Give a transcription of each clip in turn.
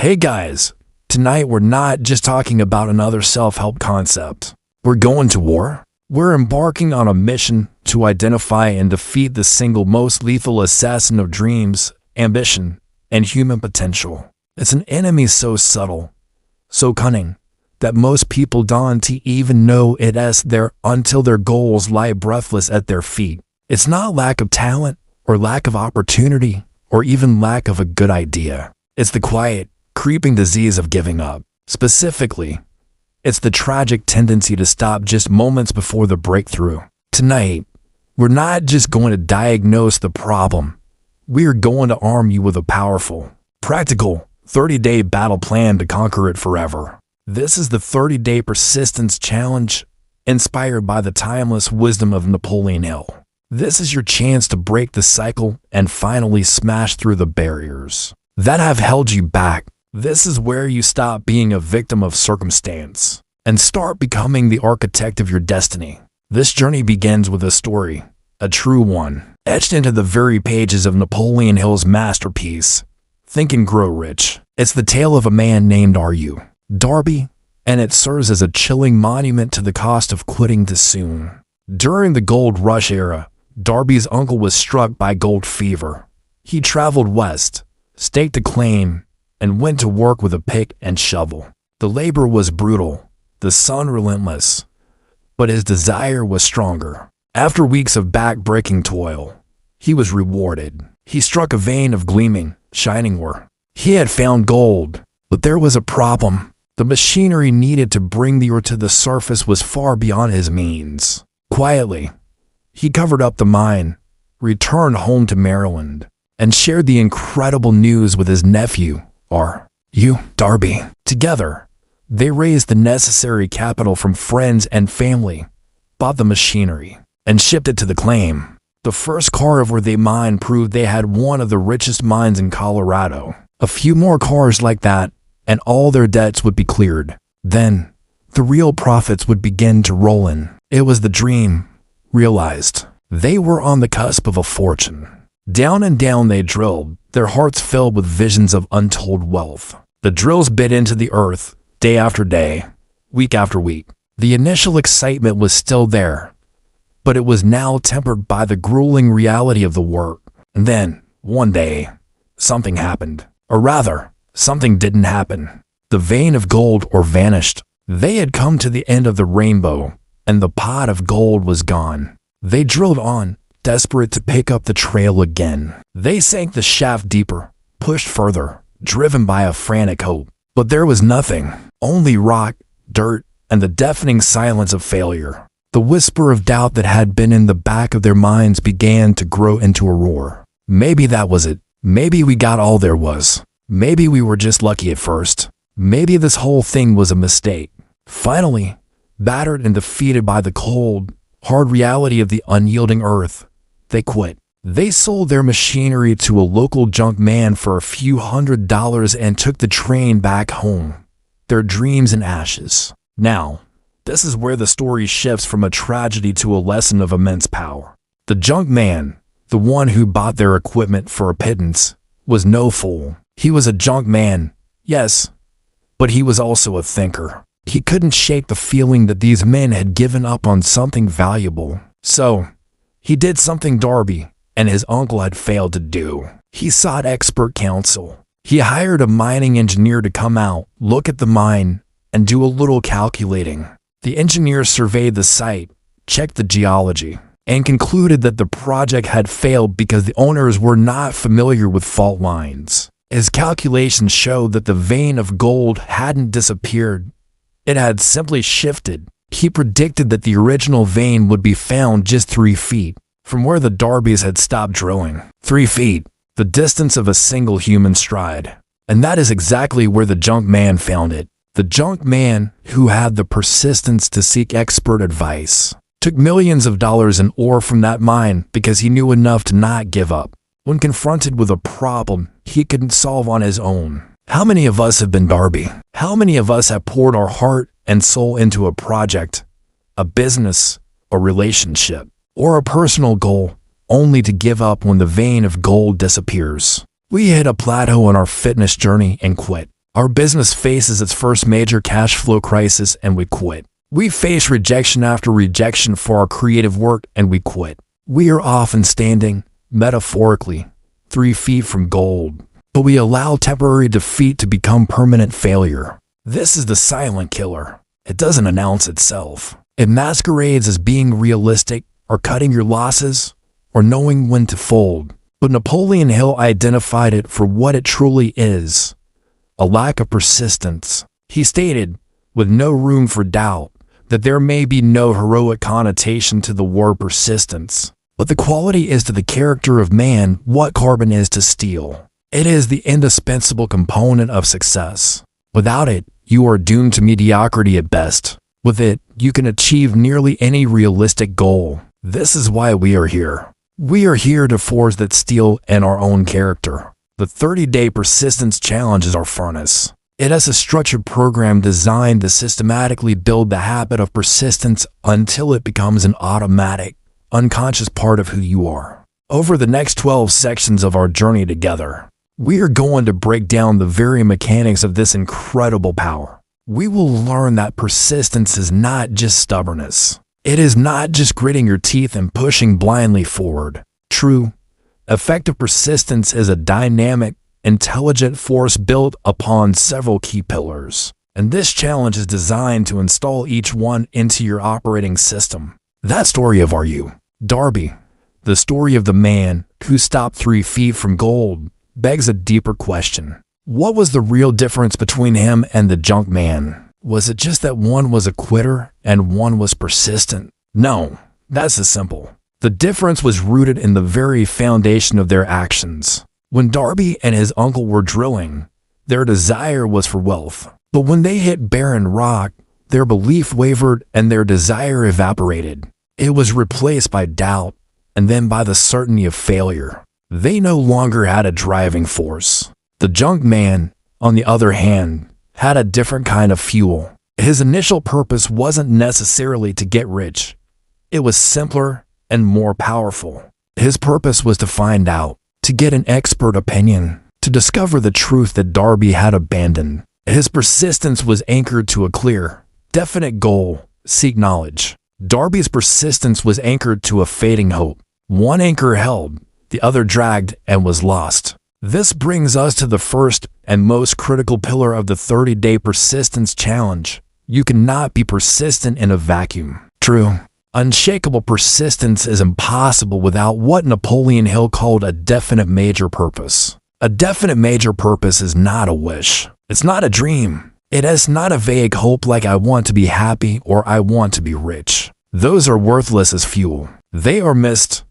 Hey guys, tonight we're not just talking about another self-help concept. We're going to war. We're embarking on a mission to identify and defeat the single most lethal assassin of dreams, ambition, and human potential. It's an enemy so subtle, so cunning, that most people don't even know it is there until their goals lie breathless at their feet. It's not lack of talent, or lack of opportunity, or even lack of a good idea. It's the quiet, creeping disease of giving up. Specifically, it's the tragic tendency to stop just moments before the breakthrough. Tonight, we're not just going to diagnose the problem. We are going to arm you with a powerful, practical, 30-day battle plan to conquer it forever. This is the 30-day persistence challenge, inspired by the timeless wisdom of Napoleon Hill. This is your chance to break the cycle and finally smash through the barriers that have held you back. This is where you stop being a victim of circumstance and start becoming the architect of your destiny. This journey begins with a story, a true one, etched into the very pages of Napoleon Hill's masterpiece, Think and Grow Rich. It's the tale of a man named Darby, and it serves as a chilling monument to the cost of quitting too soon. During the gold rush era, Darby's uncle was struck by gold fever. He traveled west, staked a claim, and went to work with a pick and shovel. The labor was brutal, the sun relentless, but his desire was stronger. After weeks of back-breaking toil, he was rewarded. He struck a vein of gleaming, shining ore. He had found gold, but there was a problem. The machinery needed to bring the ore to the surface was far beyond his means. Quietly, he covered up the mine, returned home to Maryland, and shared the incredible news with his nephew, Darby. Together, they raised the necessary capital from friends and family, bought the machinery, and shipped it to the claim. The first carve where they mined proved they had one of the richest mines in Colorado. A few more cars like that, and all their debts would be cleared. Then, the real profits would begin to roll in. It was the dream realized. They were on the cusp of a fortune. Down and down they drilled, their hearts filled with visions of untold wealth. The drills bit into the earth, day after day, week after week. The initial excitement was still there, but it was now tempered by the grueling reality of the work. And then, one day, something happened. Or rather, something didn't happen. The vein of gold ore vanished. They had come to the end of the rainbow, and the pot of gold was gone. They drilled on, desperate to pick up the trail again. They sank the shaft deeper, pushed further, driven by a frantic hope. But there was nothing, only rock, dirt, and the deafening silence of failure. The whisper of doubt that had been in the back of their minds began to grow into a roar. Maybe that was it. Maybe we got all there was. Maybe we were just lucky at first. Maybe this whole thing was a mistake. Finally, battered and defeated by the cold, hard reality of the unyielding earth, they quit. They sold their machinery to a local junk man for a few $100s and took the train back home, their dreams in ashes. Now, this is where the story shifts from a tragedy to a lesson of immense power. The junk man, the one who bought their equipment for a pittance, was no fool. He was a junk man, yes, but he was also a thinker. He couldn't shake the feeling that these men had given up on something valuable. So, he did something Darby and his uncle had failed to do. He sought expert counsel. He hired a mining engineer to come out, look at the mine, and do a little calculating. The engineer surveyed the site, checked the geology, and concluded that the project had failed because the owners were not familiar with fault lines. His calculations showed that the vein of gold hadn't disappeared. It had simply shifted. He predicted that the original vein would be found just 3 feet from where the Darbys had stopped drilling. 3 feet, the distance of a single human stride. And that is exactly where the junk man found it. The junk man, who had the persistence to seek expert advice, took millions of dollars in ore from that mine because he knew enough to not give up. When confronted with a problem he couldn't solve on his own. How many of us have been Darby? How many of us have poured our heart and soul into a project, a business, a relationship, or a personal goal, only to give up when the vein of gold disappears? We hit a plateau on our fitness journey and quit. Our business faces its first major cash flow crisis and we quit. We face rejection after rejection for our creative work and we quit. We are often standing, metaphorically, 3 feet from gold, but we allow temporary defeat to become permanent failure. This is the silent killer. It doesn't announce itself. It masquerades as being realistic, or cutting your losses, or knowing when to fold. But Napoleon Hill identified it for what it truly is: a lack of persistence. He stated, with no room for doubt, that there may be no heroic connotation to the word persistence, but the quality is to the character of man what carbon is to steel. It is the indispensable component of success. Without it, you are doomed to mediocrity at best. With it, you can achieve nearly any realistic goal. This is why we are here. We are here to forge that steel in our own character. The 30-day persistence challenge is our furnace. It is a structured program designed to systematically build the habit of persistence until it becomes an automatic, unconscious part of who you are. Over the next 12 sections of our journey together, we are going to break down the very mechanics of this incredible power. We will learn that persistence is not just stubbornness. It is not just gritting your teeth and pushing blindly forward. True, effective persistence is a dynamic, intelligent force built upon several key pillars. And this challenge is designed to install each one into your operating system. That story of our you, Darby, the story of the man who stopped 3 feet from gold, begs a deeper question. What was the real difference between him and the junk man? Was it just that one was a quitter and one was persistent? No, that's as simple. The difference was rooted in the very foundation of their actions. When Darby and his uncle were drilling, their desire was for wealth. But when they hit barren rock, their belief wavered and their desire evaporated. It was replaced by doubt and then by the certainty of failure. They no longer had a driving force. The junk man, on the other hand, had a different kind of fuel. His initial purpose wasn't necessarily to get rich. It was simpler and more powerful. His purpose was to find out, to get an expert opinion, to discover the truth that Darby had abandoned. His persistence was anchored to a clear, definite goal: seek knowledge. Darby's persistence was anchored to a fading hope. One anchor held, the other dragged and was lost. This brings us to the first and most critical pillar of the 30-day persistence challenge. You cannot be persistent in a vacuum. True, unshakable persistence is impossible without what Napoleon Hill called a definite major purpose. A definite major purpose is not a wish. It's not a dream. It is not a vague hope like I want to be happy or I want to be rich. Those are worthless as fuel. They are mist,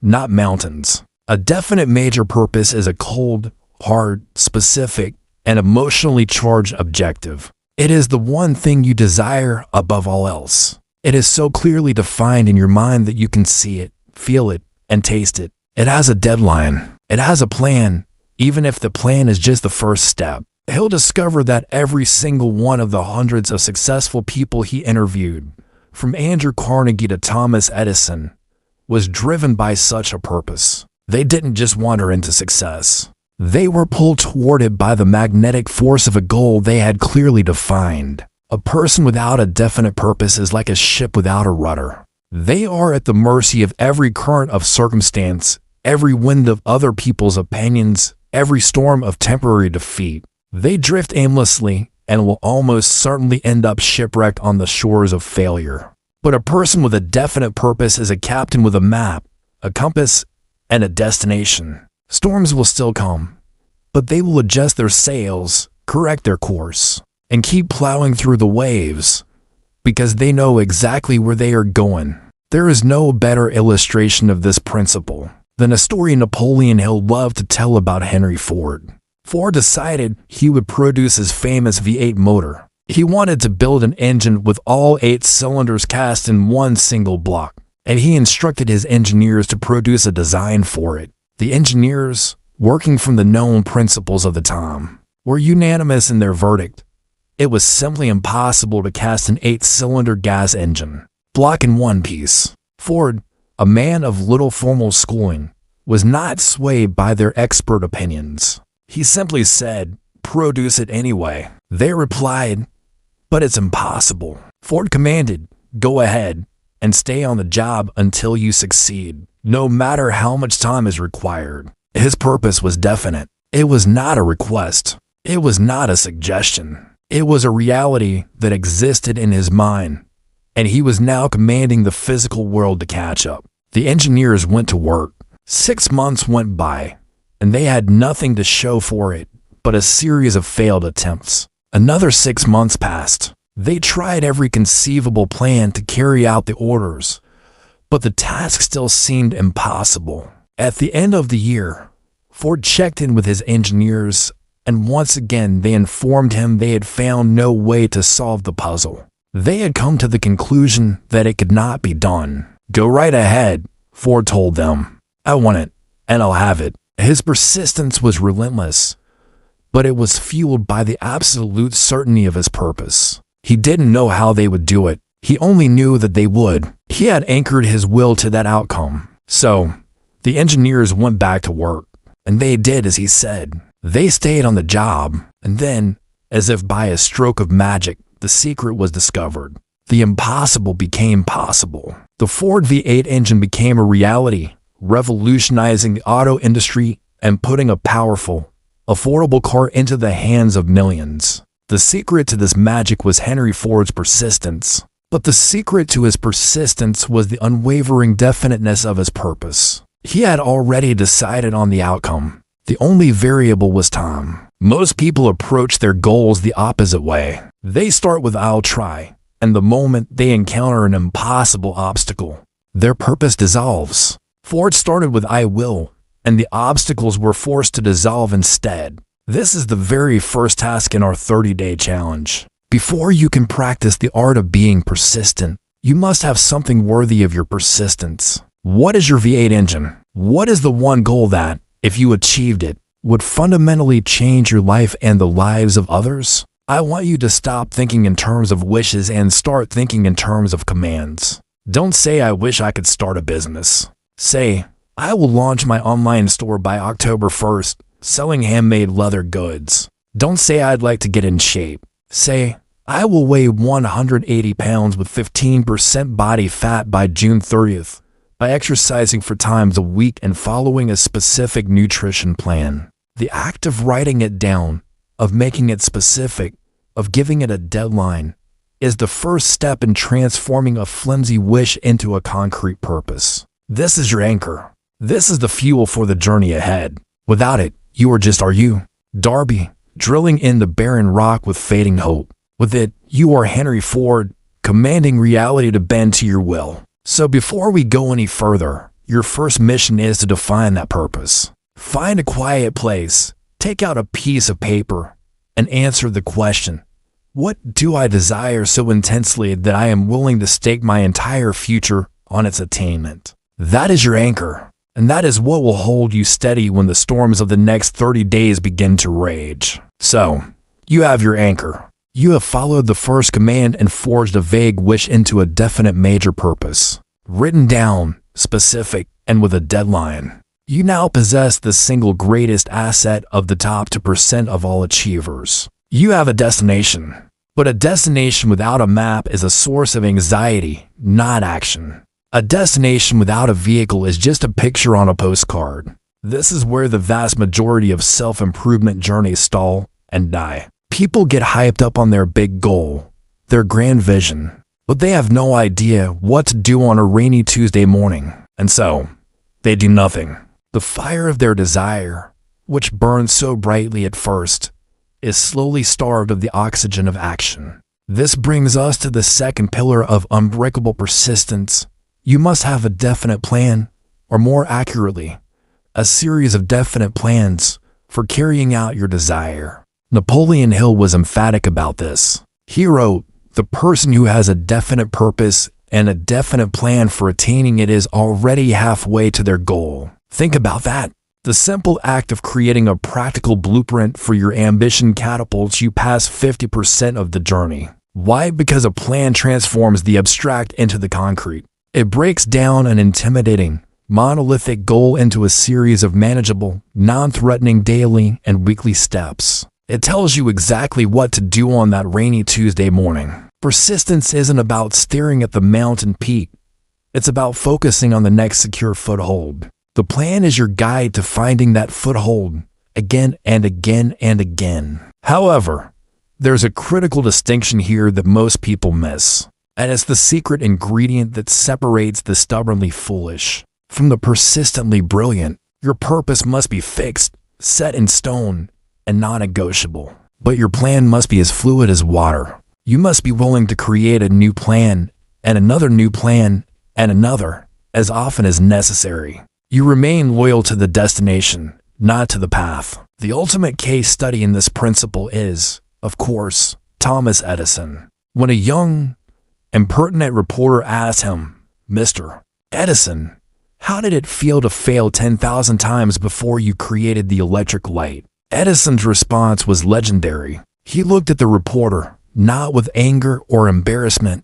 not mountains. A definite major purpose is a cold, hard, specific, and emotionally charged objective. It is the one thing you desire above all else. It is so clearly defined in your mind that you can see it, feel it, and taste it. It has a deadline. It has a plan, even if the plan is just the first step. He'll discover that every single one of the hundreds of successful people he interviewed, from Andrew Carnegie to Thomas Edison, was driven by such a purpose. They didn't just wander into success. They were pulled toward it by the magnetic force of a goal they had clearly defined. A person without a definite purpose is like a ship without a rudder. They are at the mercy of every current of circumstance, every wind of other people's opinions, every storm of temporary defeat. They drift aimlessly and will almost certainly end up shipwrecked on the shores of failure. But a person with a definite purpose is a captain with a map, a compass, and a destination. Storms will still come, but they will adjust their sails, correct their course, and keep plowing through the waves because they know exactly where they are going. There is no better illustration of this principle than a story Napoleon Hill loved to tell about Henry Ford. Ford decided he would produce his famous V8 motor. He wanted to build an engine with all 8 cylinders cast in one single block, and he instructed his engineers to produce a design for it. The engineers, working from the known principles of the time, were unanimous in their verdict. It was simply impossible to cast an 8-cylinder gas engine block in one piece. Ford, a man of little formal schooling, was not swayed by their expert opinions. He simply said, produce it anyway. They replied, "But it's impossible." Ford commanded, "Go ahead and stay on the job until you succeed, no matter how much time is required." His purpose was definite. It was not a request. It was not a suggestion. It was a reality that existed in his mind, and he was now commanding the physical world to catch up. The engineers went to work. 6 months went by, and they had nothing to show for it but a series of failed attempts. Another 6 months passed. They tried every conceivable plan to carry out the orders, but the task still seemed impossible. At the end of the year, Ford checked in with his engineers, and once again they informed him they had found no way to solve the puzzle. They had come to the conclusion that it could not be done. "Go right ahead," Ford told them. "I want it, and I'll have it." His persistence was relentless, but it was fueled by the absolute certainty of his purpose. He didn't know how they would do it. He only knew that they would. He had anchored his will to that outcome. So, the engineers went back to work, and they did as he said. They stayed on the job, and then, as if by a stroke of magic, the secret was discovered. The impossible became possible. The Ford V8 engine became a reality, revolutionizing the auto industry and putting a powerful, affordable car into the hands of millions. The secret to this magic was Henry Ford's persistence. But the secret to his persistence was the unwavering definiteness of his purpose. He had already decided on the outcome. The only variable was time. Most people approach their goals the opposite way. They start with "I'll try," and the moment they encounter an impossible obstacle, their purpose dissolves. Ford started with "I will," and the obstacles were forced to dissolve instead. This is the very first task in our 30-day challenge. Before you can practice the art of being persistent, you must have something worthy of your persistence. What is your V8 engine? What is the one goal that, if you achieved it, would fundamentally change your life and the lives of others? I want you to stop thinking in terms of wishes and start thinking in terms of commands. Don't say, "I wish I could start a business." Say, "I will launch my online store by October 1st, selling handmade leather goods." Don't say, "I'd like to get in shape." Say, "I will weigh 180 pounds with 15% body fat by June 30th by exercising 4 times a week and following a specific nutrition plan." The act of writing it down, of making it specific, of giving it a deadline, is the first step in transforming a flimsy wish into a concrete purpose. This is your anchor. This is the fuel for the journey ahead. Without it, you are just you. Darby, drilling in the barren rock with fading hope. With it, you are Henry Ford, commanding reality to bend to your will. So before we go any further, your first mission is to define that purpose. Find a quiet place, take out a piece of paper, and answer the question, what do I desire so intensely that I am willing to stake my entire future on its attainment? That is your anchor, and that is what will hold you steady when the storms of the next 30 days begin to rage. So, you have your anchor. You have followed the first command and forged a vague wish into a definite major purpose. Written down, specific, and with a deadline. You now possess the single greatest asset of the top 2% of all achievers. You have a destination. But a destination without a map is a source of anxiety, not action. A destination without a vehicle is just a picture on a postcard. This is where the vast majority of self-improvement journeys stall and die. People get hyped up on their big goal, their grand vision, but they have no idea what to do on a rainy Tuesday morning, and so they do nothing. The fire of their desire, which burns so brightly at first, is slowly starved of the oxygen of action. This brings us to the second pillar of unbreakable persistence. You must have a definite plan, or more accurately, a series of definite plans for carrying out your desire. Napoleon Hill was emphatic about this. He wrote, "The person who has a definite purpose and a definite plan for attaining it is already halfway to their goal." Think about that. The simple act of creating a practical blueprint for your ambition catapults you past 50% of the journey. Why? Because a plan transforms the abstract into the concrete. It breaks down an intimidating, monolithic goal into a series of manageable, non-threatening daily and weekly steps. It tells you exactly what to do on that rainy Tuesday morning. Persistence isn't about staring at the mountain peak. It's about focusing on the next secure foothold. The plan is your guide to finding that foothold again and again and again. However, there's a critical distinction here that most people miss, and it's the secret ingredient that separates the stubbornly foolish from the persistently brilliant. Your purpose must be fixed, set in stone, and non-negotiable. But your plan must be as fluid as water. You must be willing to create a new plan, and another new plan, and another, as often as necessary. You remain loyal to the destination, not to the path. The ultimate case study in this principle is, of course, Thomas Edison. When a young, impertinent reporter asked him, "Mr. Edison, how did it feel to fail 10,000 times before you created the electric light?" Edison's response was legendary. He looked at the reporter, not with anger or embarrassment,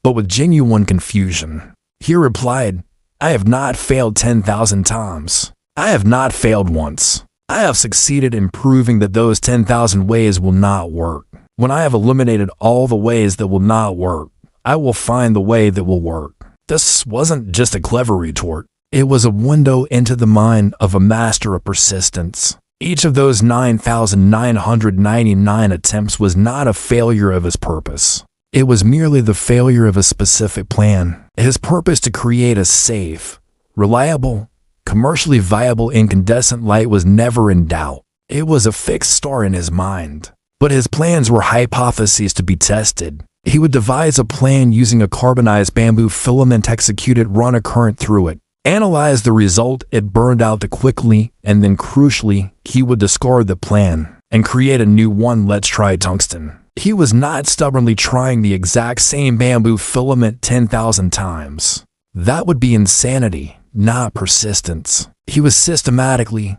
but with genuine confusion. He replied, "I have not failed 10,000 times. I have not failed once. I have succeeded in proving that those 10,000 ways will not work. When I have eliminated all the ways that will not work, I will find the way that will work." This wasn't just a clever retort. It was a window into the mind of a master of persistence. Each of those 9,999 attempts was not a failure of his purpose. It was merely the failure of a specific plan. His purpose to create a safe, reliable, commercially viable incandescent light was never in doubt. It was a fixed star in his mind. But his plans were hypotheses to be tested. He would devise a plan using a carbonized bamboo filament, execute it, run a current through it, analyze the result, it burned out too quickly, and then crucially, he would discard the plan and create a new one. Let's try tungsten. He was not stubbornly trying the exact same bamboo filament 10,000 times. That would be insanity, not persistence. He was systematically,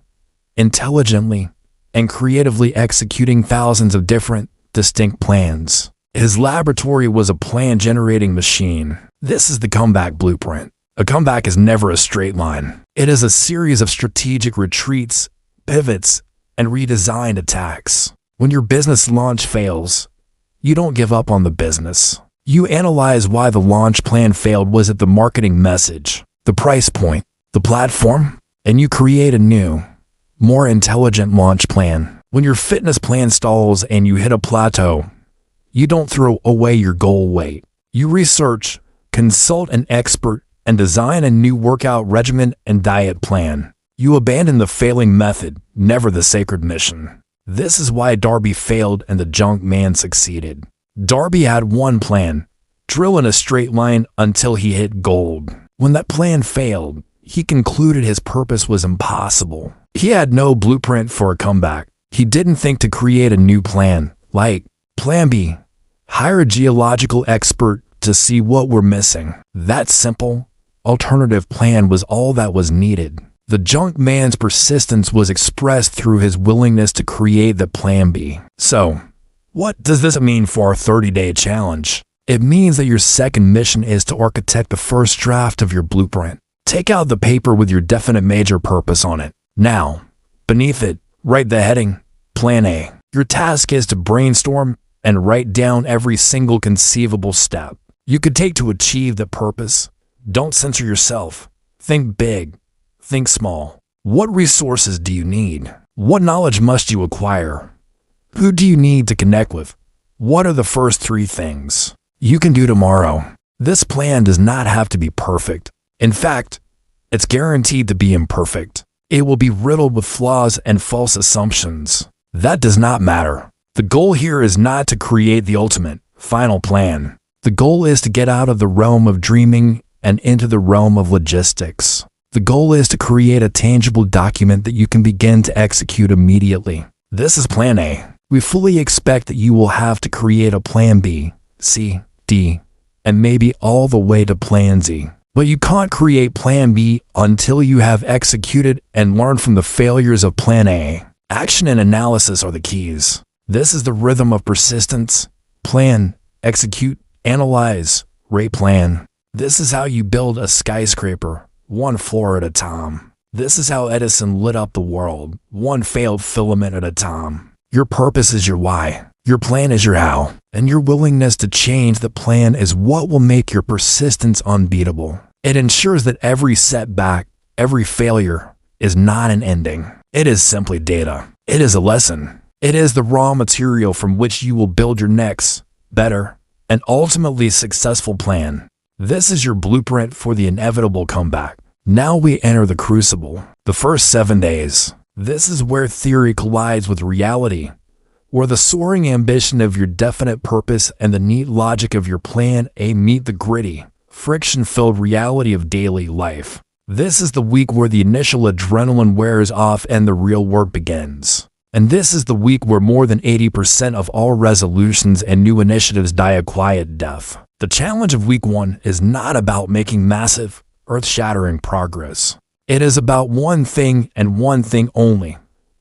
intelligently, and creatively executing thousands of different, distinct plans. His laboratory was a plan-generating machine. This is the comeback blueprint. A comeback is never a straight line. It is a series of strategic retreats, pivots, and redesigned attacks. When your business launch fails, you don't give up on the business. You analyze why the launch plan failed. Was it the marketing message, the price point, the platform? And you create a new, more intelligent launch plan. When your fitness plan stalls and you hit a plateau, you don't throw away your goal weight. You research, consult an expert, and design a new workout regimen and diet plan. You abandon the failing method, never the sacred mission. This is why Darby failed and the junk man succeeded. Darby had one plan: drill in a straight line until he hit gold. When that plan failed, he concluded his purpose was impossible. He had no blueprint for a comeback. He didn't think to create a new plan, like Plan B. Hire a geological expert to see what we're missing. That simple, alternative plan was all that was needed. The junk man's persistence was expressed through his willingness to create the Plan B. So, what does this mean for our 30-day challenge? It means that your second mission is to architect the first draft of your blueprint. Take out the paper with your definite major purpose on it. Now, beneath it, write the heading, Plan A. Your task is to brainstorm and write down every single conceivable step you could take to achieve the purpose. Don't censor yourself. Think big. Think small. What resources do you need? What knowledge must you acquire? Who do you need to connect with? What are the first 3 things you can do tomorrow? This plan does not have to be perfect. In fact, it's guaranteed to be imperfect. It will be riddled with flaws and false assumptions. That does not matter. The goal here is not to create the ultimate, final plan. The goal is to get out of the realm of dreaming and into the realm of logistics. The goal is to create a tangible document that you can begin to execute immediately. This is Plan A. We fully expect that you will have to create a Plan B, C, D, and maybe all the way to Plan Z. But you can't create Plan B until you have executed and learned from the failures of Plan A. Action and analysis are the keys. This is the rhythm of persistence. Plan, execute, analyze, rate, plan. This is how you build a skyscraper, one floor at a time. This is how Edison lit up the world, one failed filament at a time. Your purpose is your why. Your plan is your how. And your willingness to change the plan is what will make your persistence unbeatable. It ensures that every setback, every failure, is not an ending. It is simply data. It is a lesson. It is the raw material from which you will build your next, better, and ultimately successful plan. This is your blueprint for the inevitable comeback. Now we enter the crucible, the first 7 days. This is where theory collides with reality, where the soaring ambition of your definite purpose and the neat logic of your plan A meet the gritty, friction-filled reality of daily life. This is the week where the initial adrenaline wears off and the real work begins. And this is the week where more than 80% of all resolutions and new initiatives die a quiet death. The challenge of week 1 is not about making massive, earth-shattering progress. It is about one thing and one thing only: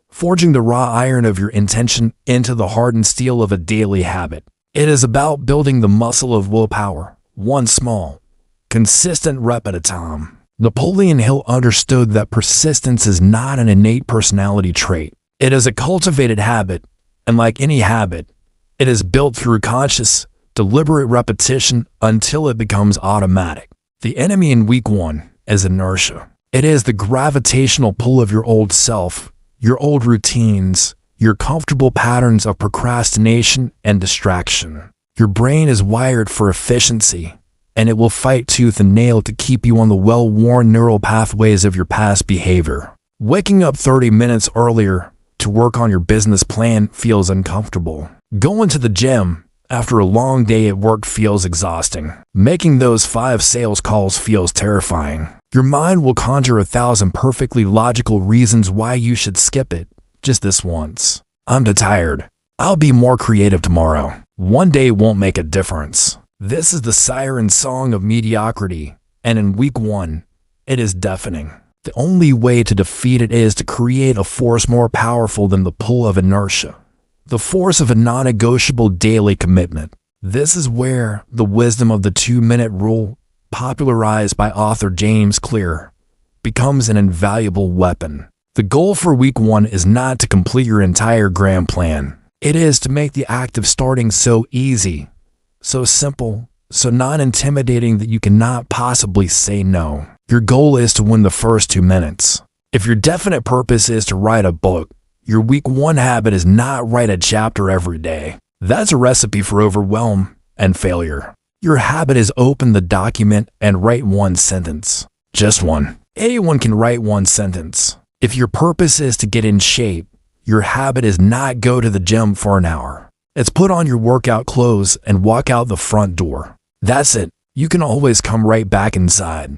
forging the raw iron of your intention into the hardened steel of a daily habit. It is about building the muscle of willpower, one small, consistent rep at a time. Napoleon Hill understood that persistence is not an innate personality trait. It is a cultivated habit, and like any habit, it is built through conscious, deliberate repetition until it becomes automatic. The enemy in week 1 is inertia. It is the gravitational pull of your old self, your old routines, your comfortable patterns of procrastination and distraction. Your brain is wired for efficiency, and it will fight tooth and nail to keep you on the well-worn neural pathways of your past behavior. Waking up 30 minutes earlier to work on your business plan feels uncomfortable. Going to the gym after a long day at work feels exhausting. Making those 5 sales calls feels terrifying. Your mind will conjure 1,000 perfectly logical reasons why you should skip it just this once. I'm too tired. I'll be more creative tomorrow. One day won't make a difference. This is the siren song of mediocrity, and in week 1, it is deafening. The only way to defeat it is to create a force more powerful than the pull of inertia, the force of a non-negotiable daily commitment. This is where the wisdom of the 2-minute rule, popularized by author James Clear, becomes an invaluable weapon. The goal for week 1 is not to complete your entire grand plan. It is to make the act of starting so easy, so simple, so non-intimidating that you cannot possibly say no. Your goal is to win the first 2 minutes. If your definite purpose is to write a book, your week 1 habit is not write a chapter every day. That's a recipe for overwhelm and failure. Your habit is open the document and write 1 sentence. Just one. Anyone can write 1 sentence. If your purpose is to get in shape, your habit is not go to the gym for an hour. It's put on your workout clothes and walk out the front door. That's it. You can always come right back inside,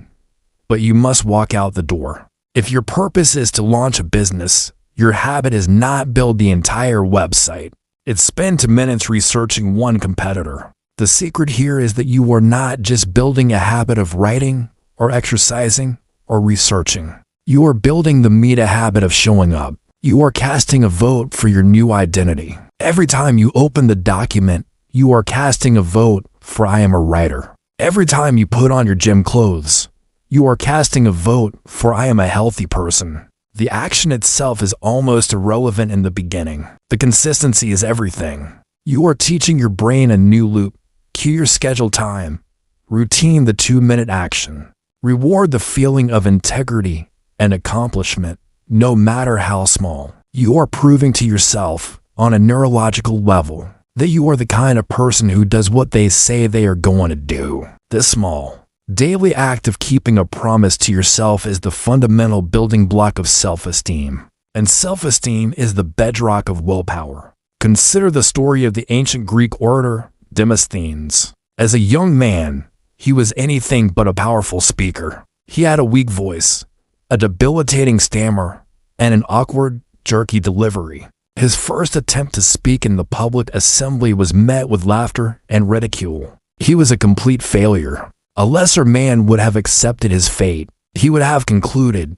but you must walk out the door. If your purpose is to launch a business, your habit is not build the entire website. It's spend 2 minutes researching one competitor. The secret here is that you are not just building a habit of writing or exercising or researching. You are building the meta habit of showing up. You are casting a vote for your new identity. Every time you open the document, you are casting a vote for I am a writer. Every time you put on your gym clothes, you are casting a vote for I am a healthy person. The action itself is almost irrelevant in the beginning. The consistency is everything. You are teaching your brain a new loop. Cue your scheduled time. Routine the 2-minute action. Reward the feeling of integrity and accomplishment, no matter how small. You are proving to yourself, on a neurological level, that you are the kind of person who does what they say they are going to do. This small, daily act of keeping a promise to yourself is the fundamental building block of self-esteem. And self-esteem is the bedrock of willpower. Consider the story of the ancient Greek orator Demosthenes. As a young man, he was anything but a powerful speaker. He had a weak voice, a debilitating stammer, and an awkward, jerky delivery. His first attempt to speak in the public assembly was met with laughter and ridicule. He was a complete failure. A lesser man would have accepted his fate. He would have concluded,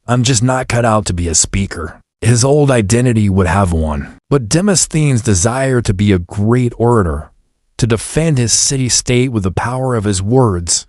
I'm just not cut out to be a speaker. His old identity would have won. But Demosthenes' desire to be a great orator, to defend his city-state with the power of his words,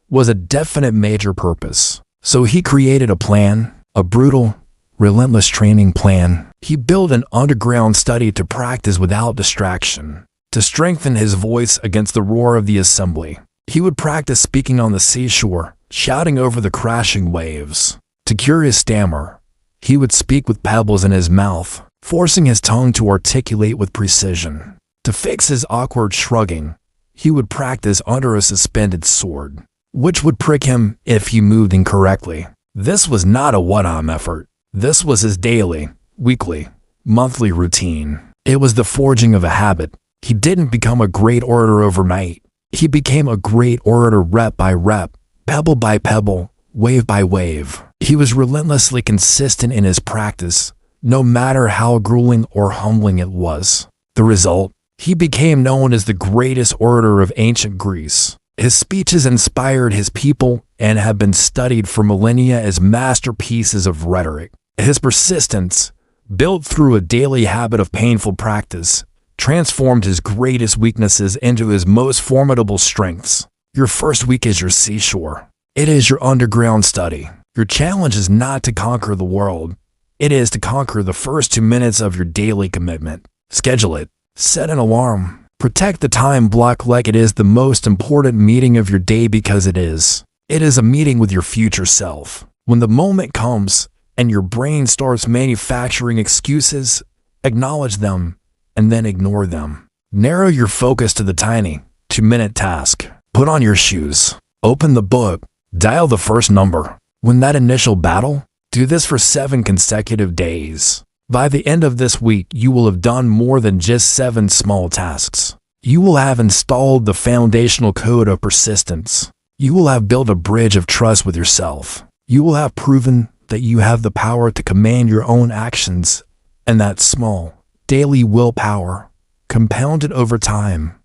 was a definite major purpose. So he created a plan, a brutal, relentless training plan. He built an underground study to practice without distraction, to strengthen his voice against the roar of the assembly. He would practice speaking on the seashore, shouting over the crashing waves. To cure his stammer, he would speak with pebbles in his mouth, forcing his tongue to articulate with precision. To fix his awkward shrugging, he would practice under a suspended sword, which would prick him if he moved incorrectly. This was not a one-time effort. This was his daily, weekly, monthly routine. It was the forging of a habit. He didn't become a great orator overnight. He became a great orator rep by rep, pebble by pebble, wave by wave. He was relentlessly consistent in his practice, no matter how grueling or humbling it was. The result? He became known as the greatest orator of ancient Greece. His speeches inspired his people and have been studied for millennia as masterpieces of rhetoric. His persistence, built through a daily habit of painful practice, transformed his greatest weaknesses into his most formidable strengths. Your first week is your seashore. It is your underground study. Your challenge is not to conquer the world. It is to conquer the first 2 minutes of your daily commitment. Schedule it. Set an alarm. Protect the time block like it is the most important meeting of your day, because it is. It is a meeting with your future self. When the moment comes and your brain starts manufacturing excuses, acknowledge them and then ignore them. Narrow your focus to the tiny, 2-minute task. Put on your shoes. Open the book. Dial the first number. Win that initial battle. Do this for 7 consecutive days. By the end of this week, you will have done more than just 7 small tasks. You will have installed the foundational code of persistence. You will have built a bridge of trust with yourself. You will have proven that you have the power to command your own actions, and that small, daily willpower, compounded over time,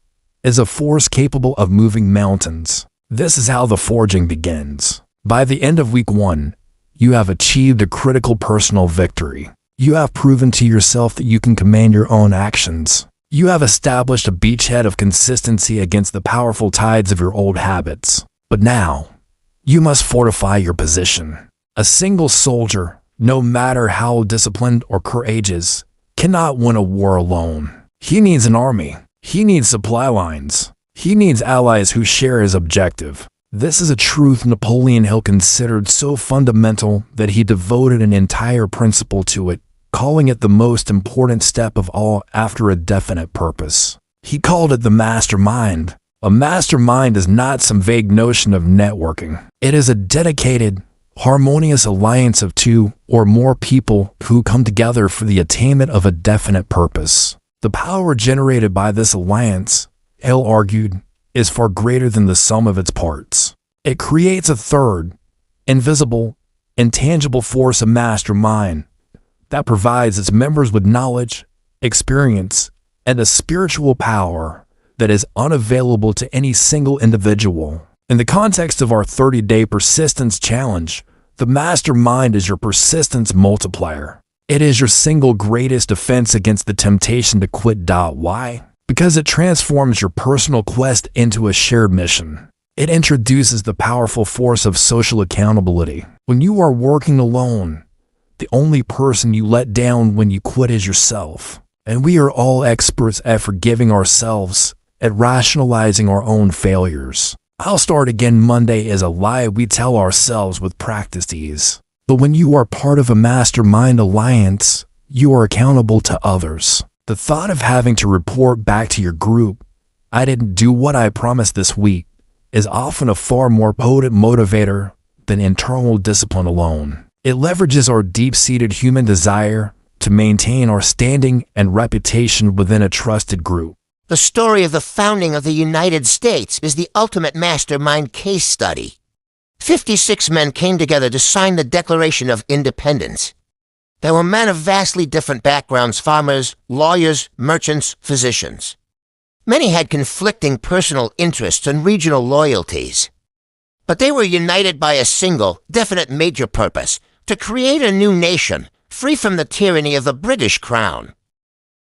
is a force capable of moving mountains. This is how the forging begins. By the end of week 1, you have achieved a critical personal victory. You have proven to yourself that you can command your own actions. You have established a beachhead of consistency against the powerful tides of your old habits. But now, you must fortify your position. A single soldier, no matter how disciplined or courageous, cannot win a war alone. He needs an army. He needs supply lines. He needs allies who share his objective. This is a truth Napoleon Hill considered so fundamental that he devoted an entire principle to it, calling it the most important step of all after a definite purpose. He called it the mastermind. A mastermind is not some vague notion of networking. It is a dedicated, harmonious alliance of 2 or more people who come together for the attainment of a definite purpose. The power generated by this alliance, Hill argued, is far greater than the sum of its parts. It creates a third, invisible, intangible force, a mastermind, that provides its members with knowledge, experience, and a spiritual power that is unavailable to any single individual. In the context of our 30-day persistence challenge, the mastermind is your persistence multiplier. It is your single greatest defense against the temptation to quit. Why? Because it transforms your personal quest into a shared mission. It introduces the powerful force of social accountability. When you are working alone, the only person you let down when you quit is yourself. And we are all experts at forgiving ourselves, at rationalizing our own failures. I'll start again Monday is a lie we tell ourselves with practiced ease. But when you are part of a mastermind alliance, you are accountable to others. The thought of having to report back to your group, "I didn't do what I promised this week," is often a far more potent motivator than internal discipline alone. It leverages our deep-seated human desire to maintain our standing and reputation within a trusted group. The story of the founding of the United States is the ultimate mastermind case study. 56 men came together to sign the Declaration of Independence. There were men of vastly different backgrounds: farmers, lawyers, merchants, physicians. Many had conflicting personal interests and regional loyalties. But they were united by a single, definite major purpose: to create a new nation, free from the tyranny of the British Crown.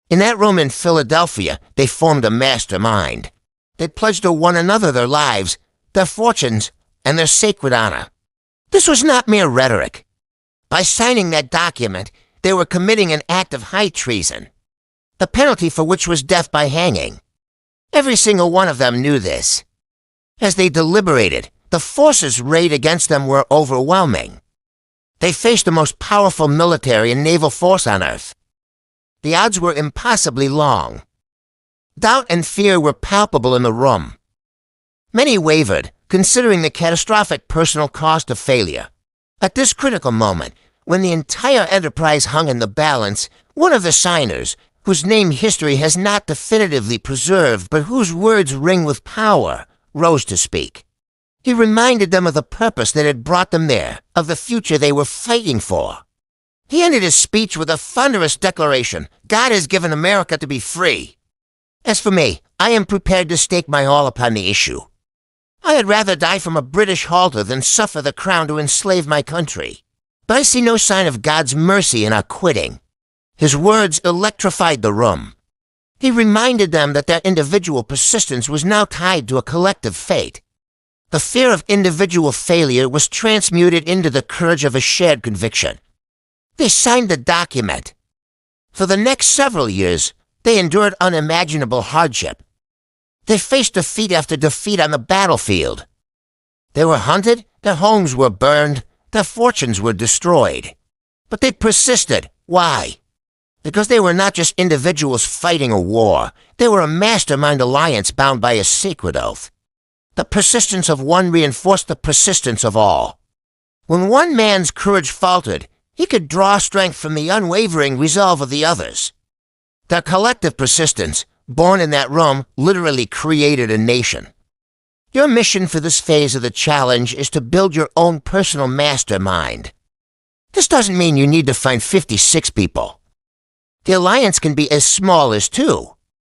In that room in Philadelphia, they formed a mastermind. They pledged to one another their lives, their fortunes, and their sacred honor. This was not mere rhetoric. By signing that document, they were committing an act of high treason, the penalty for which was death by hanging. Every single one of them knew this. As they deliberated, the forces arrayed against them were overwhelming. They faced the most powerful military and naval force on Earth. The odds were impossibly long. Doubt and fear were palpable in the room. Many wavered, considering the catastrophic personal cost of failure. At this critical moment, when the entire enterprise hung in the balance, one of the signers, whose name history has not definitively preserved but whose words ring with power, rose to speak. He reminded them of the purpose that had brought them there, of the future they were fighting for. He ended his speech with a thunderous declaration: God has given America to be free. As for me, I am prepared to stake my all upon the issue. I had rather die from a British halter than suffer the crown to enslave my country. But I see no sign of God's mercy in our quitting. His words electrified the room. He reminded them that their individual persistence was now tied to a collective fate. The fear of individual failure was transmuted into the courage of a shared conviction. They signed the document. For the next several years, they endured unimaginable hardship. They faced defeat after defeat on the battlefield. They were hunted, their homes were burned, their fortunes were destroyed. But they persisted. Why? Because they were not just individuals fighting a war. They were a mastermind alliance bound by a sacred oath. The persistence of one reinforced the persistence of all. When one man's courage faltered, he could draw strength from the unwavering resolve of the others. Their collective persistence, born in that room, literally created a nation. Your mission for this phase of the challenge is to build your own personal mastermind. This doesn't mean you need to find 56 people. The alliance can be as small as 2.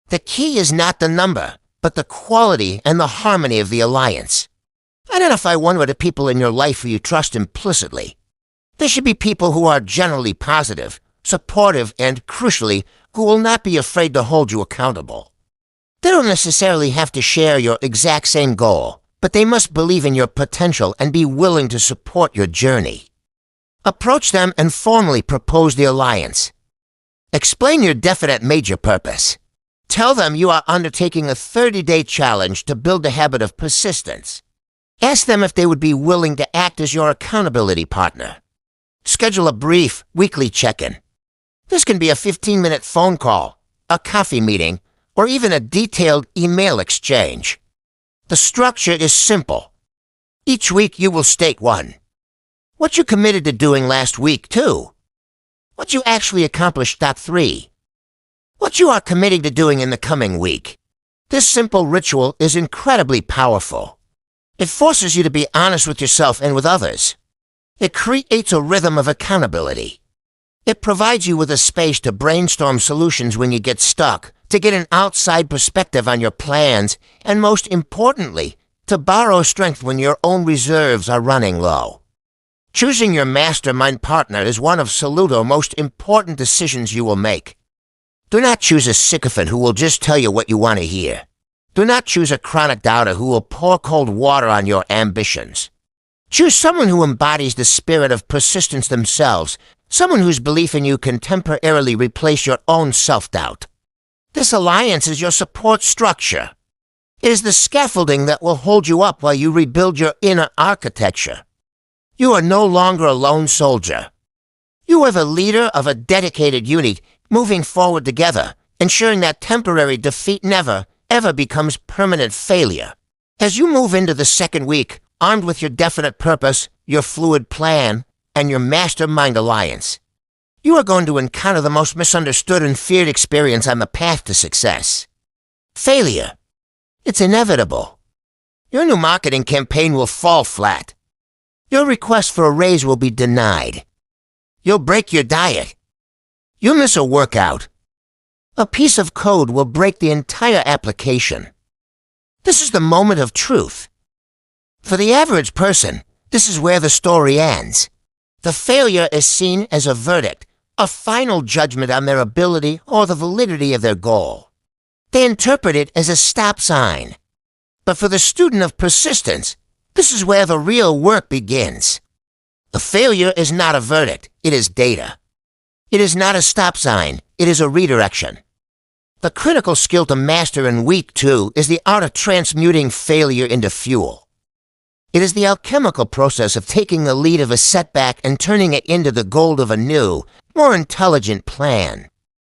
The key is not the number, but the quality and the harmony of the alliance. Identify one with the people in your life who you trust implicitly. They should be people who are generally positive, supportive, and, crucially, who will not be afraid to hold you accountable. They don't necessarily have to share your exact same goal, but they must believe in your potential and be willing to support your journey. Approach them and formally propose the alliance. Explain your definite major purpose. Tell them you are undertaking a 30-day challenge to build a habit of persistence. Ask them if they would be willing to act as your accountability partner. Schedule a brief, weekly check-in. This can be a 15-minute phone call, a coffee meeting, or even a detailed email exchange. The structure is simple. Each week you will state 1. What you committed to doing last week. 2. What you actually accomplished. 3. What you are committing to doing in the coming week. This simple ritual is incredibly powerful. It forces you to be honest with yourself and with others. It creates a rhythm of accountability. It provides you with a space to brainstorm solutions when you get stuck, to get an outside perspective on your plans, and most importantly, to borrow strength when your own reserves are running low. Choosing your mastermind partner is one of Saluto's most important decisions you will make. Do not choose a sycophant who will just tell you what you want to hear. Do not choose a chronic doubter who will pour cold water on your ambitions. Choose someone who embodies the spirit of persistence themselves, someone whose belief in you can temporarily replace your own self-doubt. This alliance is your support structure. It is the scaffolding that will hold you up while you rebuild your inner architecture. You are no longer a lone soldier. You are the leader of a dedicated unit, moving forward together, ensuring that temporary defeat never, ever becomes permanent failure. As you move into the second week, armed with your definite purpose, your fluid plan, and your mastermind alliance, you are going to encounter the most misunderstood and feared experience on the path to success. Failure. It's inevitable. Your new marketing campaign will fall flat. Your request for a raise will be denied. You'll break your diet. You'll miss a workout. A piece of code will break the entire application. This is the moment of truth. For the average person, this is where the story ends. The failure is seen as a verdict, a final judgment on their ability or the validity of their goal. They interpret it as a stop sign. But for the student of persistence, this is where the real work begins. A failure is not a verdict, it is data. It is not a stop sign, it is a redirection. The critical skill to master in week 2 is the art of transmuting failure into fuel. It is the alchemical process of taking the lead of a setback and turning it into the gold of a new, more intelligent plan.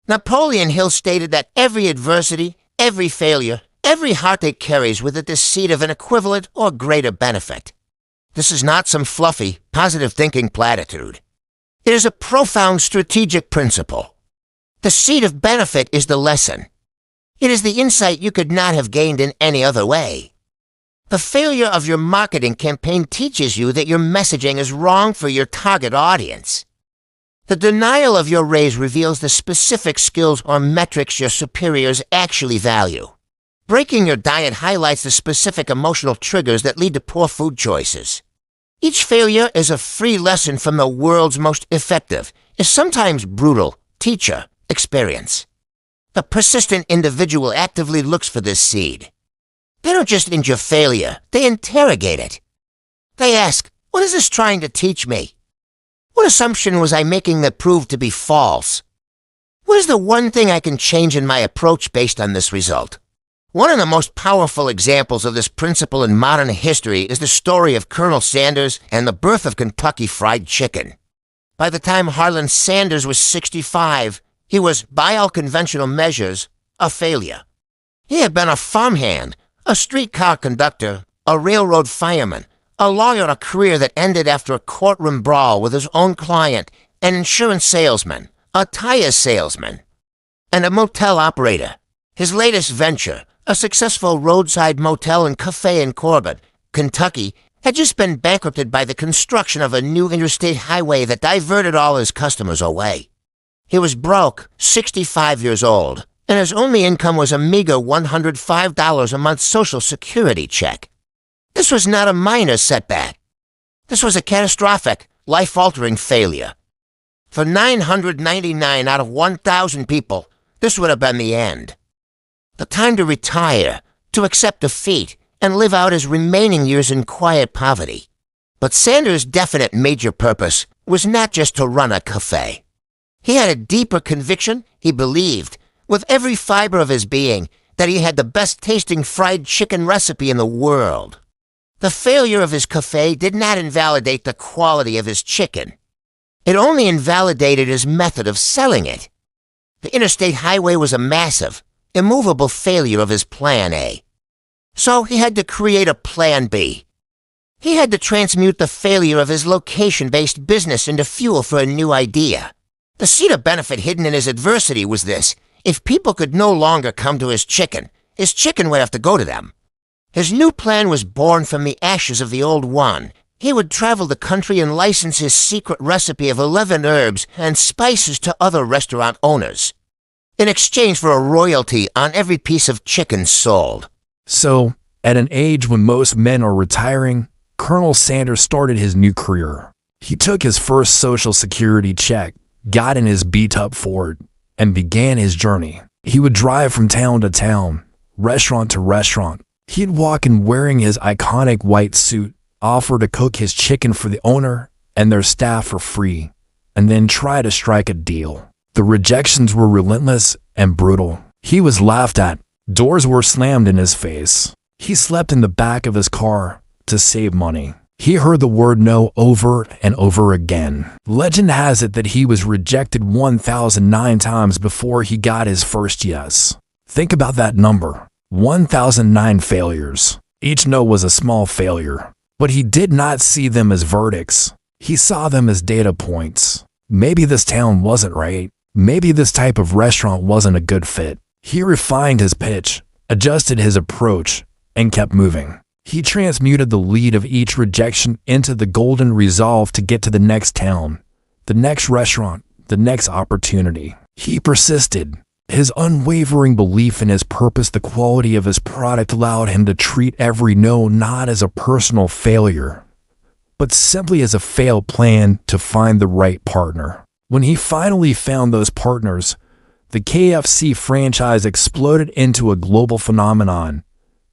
Napoleon Hill stated that every adversity, every failure, every heartache carries with it the seed of an equivalent or greater benefit. This is not some fluffy, positive thinking platitude. It is a profound strategic principle. The seed of benefit is the lesson. It is the insight you could not have gained in any other way. The failure of your marketing campaign teaches you that your messaging is wrong for your target audience. The denial of your raise reveals the specific skills or metrics your superiors actually value. Breaking your diet highlights the specific emotional triggers that lead to poor food choices. Each failure is a free lesson from the world's most effective, is sometimes brutal, teacher experience. The persistent individual actively looks for this seed. They don't just endure failure, they interrogate it. They ask, what is this trying to teach me? What assumption was I making that proved to be false? What is the one thing I can change in my approach based on this result? One of the most powerful examples of this principle in modern history is the story of Colonel Sanders and the birth of Kentucky Fried Chicken. By the time Harlan Sanders was 65, he was, by all conventional measures, a failure. He had been a farmhand, a streetcar conductor, a railroad fireman, a lawyer in a career that ended after a courtroom brawl with his own client, an insurance salesman, a tire salesman, and a motel operator. His latest venture, a successful roadside motel and cafe in Corbin, Kentucky, had just been bankrupted by the construction of a new interstate highway that diverted all his customers away. He was broke, 65 years old, and his only income was a meager $105 a month Social Security check. This was not a minor setback. This was a catastrophic, life-altering failure. For 999 out of 1,000 people, this would have been the end. The time to retire, to accept defeat, and live out his remaining years in quiet poverty. But Sanders' definite major purpose was not just to run a cafe. He had a deeper conviction, he believed, with every fiber of his being, that he had the best-tasting fried chicken recipe in the world. The failure of his cafe did not invalidate the quality of his chicken. It only invalidated his method of selling it. The interstate highway was a massive, immovable failure of his Plan A. So he had to create a Plan B. He had to transmute the failure of his location-based business into fuel for a new idea. The seed of benefit hidden in his adversity was this: if people could no longer come to his chicken would have to go to them. His new plan was born from the ashes of the old one. He would travel the country and license his secret recipe of 11 herbs and spices to other restaurant owners, in exchange for a royalty on every piece of chicken sold. So, at an age when most men are retiring, Colonel Sanders started his new career. He took his first Social Security check, got in his beat-up Ford, and began his journey. He would drive from town to town, restaurant to restaurant. He'd walk in wearing his iconic white suit, offer to cook his chicken for the owner and their staff for free, and then try to strike a deal. The rejections were relentless and brutal. He was laughed at. Doors were slammed in his face. He slept in the back of his car to save money. He heard the word no over and over again. Legend has it that he was rejected 1,009 times before he got his first yes. Think about that number. 1,009 failures. Each no was a small failure, but he did not see them as verdicts. He saw them as data points. Maybe this town wasn't right. Maybe this type of restaurant wasn't a good fit. He refined his pitch, adjusted his approach, and kept moving. He transmuted the lead of each rejection into the golden resolve to get to the next town, the next restaurant, the next opportunity. He persisted. His unwavering belief in his purpose, the quality of his product, allowed him to treat every no not as a personal failure, but simply as a failed plan to find the right partner. When he finally found those partners, the KFC franchise exploded into a global phenomenon,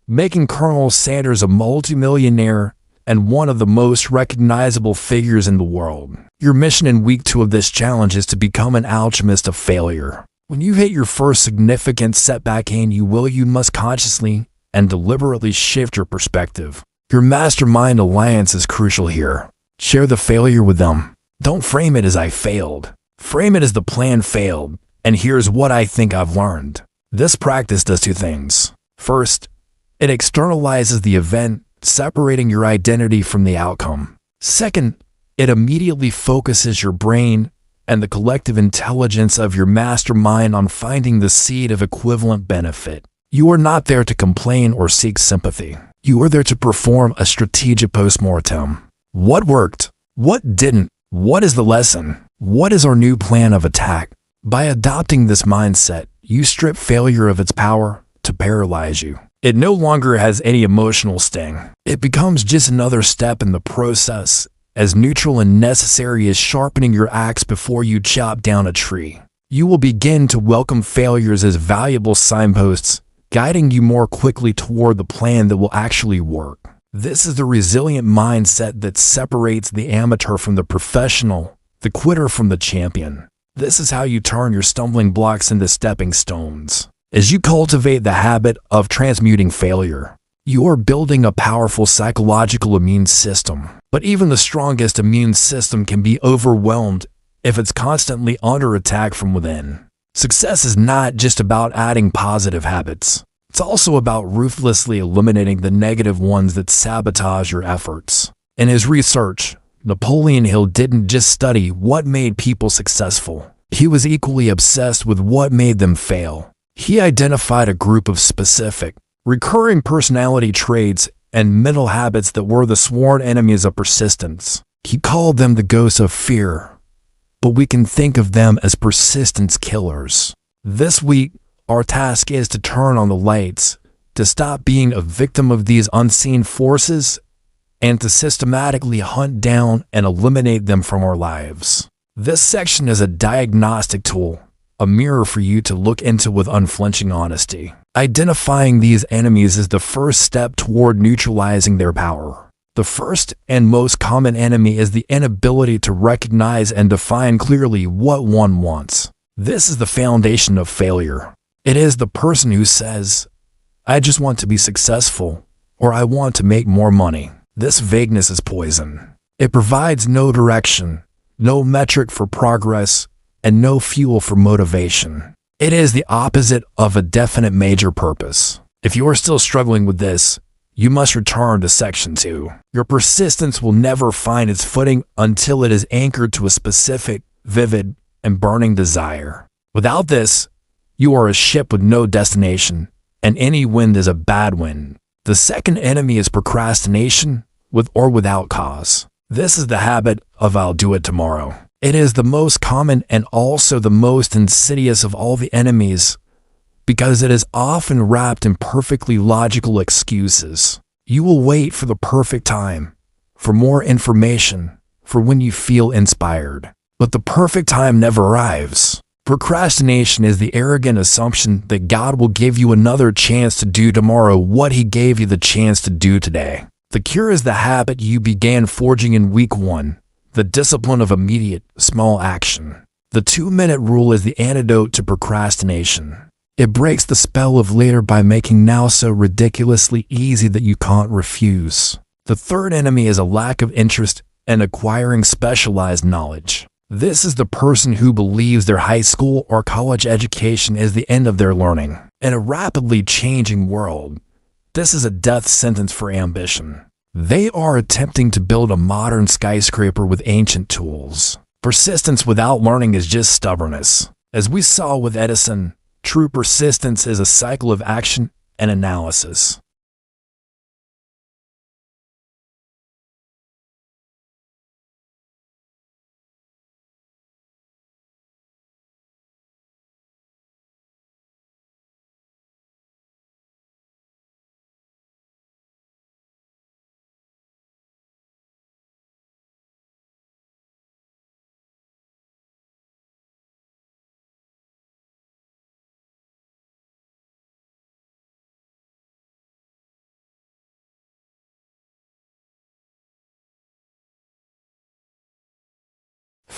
making Colonel Sanders a multimillionaire and one of the most recognizable figures in the world. Your mission in week 2 of this challenge is to become an alchemist of failure. When you hit your first significant setback and you must consciously and deliberately shift your perspective. Your mastermind alliance is crucial here. Share the failure with them. Don't frame it as "I failed." Frame it as "the plan failed, and here's what I think I've learned." This practice does 2 things. First, it externalizes the event, separating your identity from the outcome. Second, it immediately focuses your brain and the collective intelligence of your mastermind on finding the seed of equivalent benefit. You are not there to complain or seek sympathy. You are there to perform a strategic postmortem. What worked? What didn't? What is the lesson? What is our new plan of attack? By adopting this mindset, you strip failure of its power to paralyze you. It no longer has any emotional sting. It becomes just another step in the process, as neutral and necessary as sharpening your axe before you chop down a tree. You will begin to welcome failures as valuable signposts, guiding you more quickly toward the plan that will actually work. This is the resilient mindset that separates the amateur from the professional, the quitter from the champion. This is how you turn your stumbling blocks into stepping stones. As you cultivate the habit of transmuting failure, you are building a powerful psychological immune system. But even the strongest immune system can be overwhelmed if it's constantly under attack from within. Success is not just about adding positive habits. It's also about ruthlessly eliminating the negative ones that sabotage your efforts. In his research, Napoleon Hill didn't just study what made people successful. He was equally obsessed with what made them fail. He identified a group of specific, recurring personality traits and mental habits that were the sworn enemies of persistence. He called them the ghosts of fear, but we can think of them as persistence killers. This week, our task is to turn on the lights, to stop being a victim of these unseen forces, and to systematically hunt down and eliminate them from our lives. This section is a diagnostic tool, a mirror for you to look into with unflinching honesty. Identifying these enemies is the first step toward neutralizing their power. The first and most common enemy is the inability to recognize and define clearly what one wants. This is the foundation of failure. It is the person who says, "I just want to be successful," or "I want to make more money." This vagueness is poison. It provides no direction, no metric for progress, and no fuel for motivation. It is the opposite of a definite major purpose. If you are still struggling with this, you must return to section 2. Your persistence will never find its footing until it is anchored to a specific, vivid, and burning desire. Without this, you are a ship with no destination, and any wind is a bad wind. The second enemy is procrastination, with or without cause. This is the habit of "I'll do it tomorrow." It is the most common and also the most insidious of all the enemies, because it is often wrapped in perfectly logical excuses. You will wait for the perfect time, for more information, for when you feel inspired. But the perfect time never arrives. Procrastination is the arrogant assumption that God will give you another chance to do tomorrow what He gave you the chance to do today. The cure is the habit you began forging in week 1, the discipline of immediate, small action. The 2-minute rule is the antidote to procrastination. It breaks the spell of later by making now so ridiculously easy that you can't refuse. The third enemy is a lack of interest in acquiring specialized knowledge. This is the person who believes their high school or college education is the end of their learning. In a rapidly changing world, this is a death sentence for ambition. They are attempting to build a modern skyscraper with ancient tools. Persistence without learning is just stubbornness. As we saw with Edison, true persistence is a cycle of action and analysis.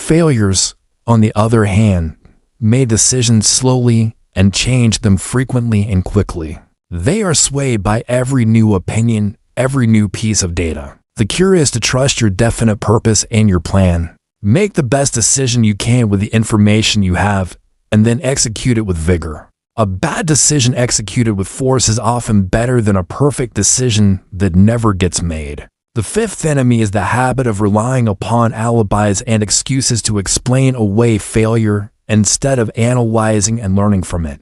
Failures, on the other hand, make decisions slowly and change them frequently and quickly. They are swayed by every new opinion, every new piece of data. The cure is to trust your definite purpose and your plan. Make the best decision you can with the information you have, and then execute it with vigor. A bad decision executed with force is often better than a perfect decision that never gets made. The fifth enemy is the habit of relying upon alibis and excuses to explain away failure instead of analyzing and learning from it.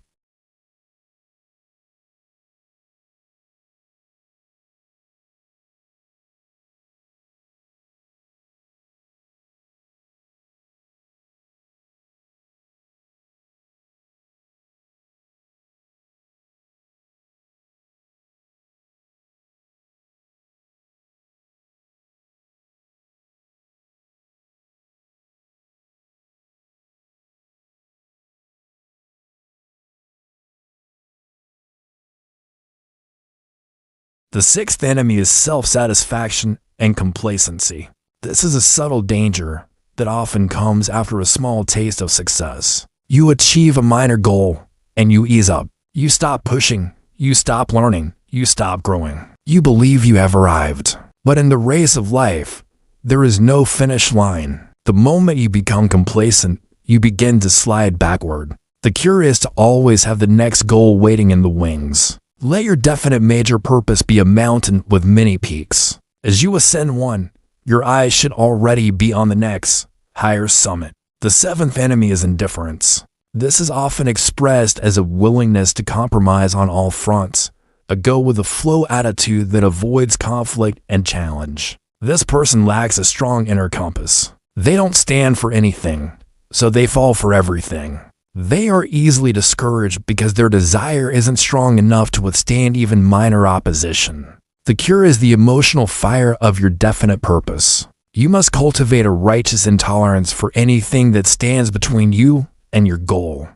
The sixth enemy is self-satisfaction and complacency. This is a subtle danger that often comes after a small taste of success. You achieve a minor goal and you ease up. You stop pushing, you stop learning, you stop growing. You believe you have arrived. But in the race of life, there is no finish line. The moment you become complacent, you begin to slide backward. The cure is to always have the next goal waiting in the wings. Let your definite major purpose be a mountain with many peaks. As you ascend one, your eyes should already be on the next, higher summit. The seventh enemy is indifference. This is often expressed as a willingness to compromise on all fronts, a go-with-the-flow attitude that avoids conflict and challenge. This person lacks a strong inner compass. They don't stand for anything, so they fall for everything. They are easily discouraged because their desire isn't strong enough to withstand even minor opposition. The cure is the emotional fire of your definite purpose. You must cultivate a righteous intolerance for anything that stands between you and your goal.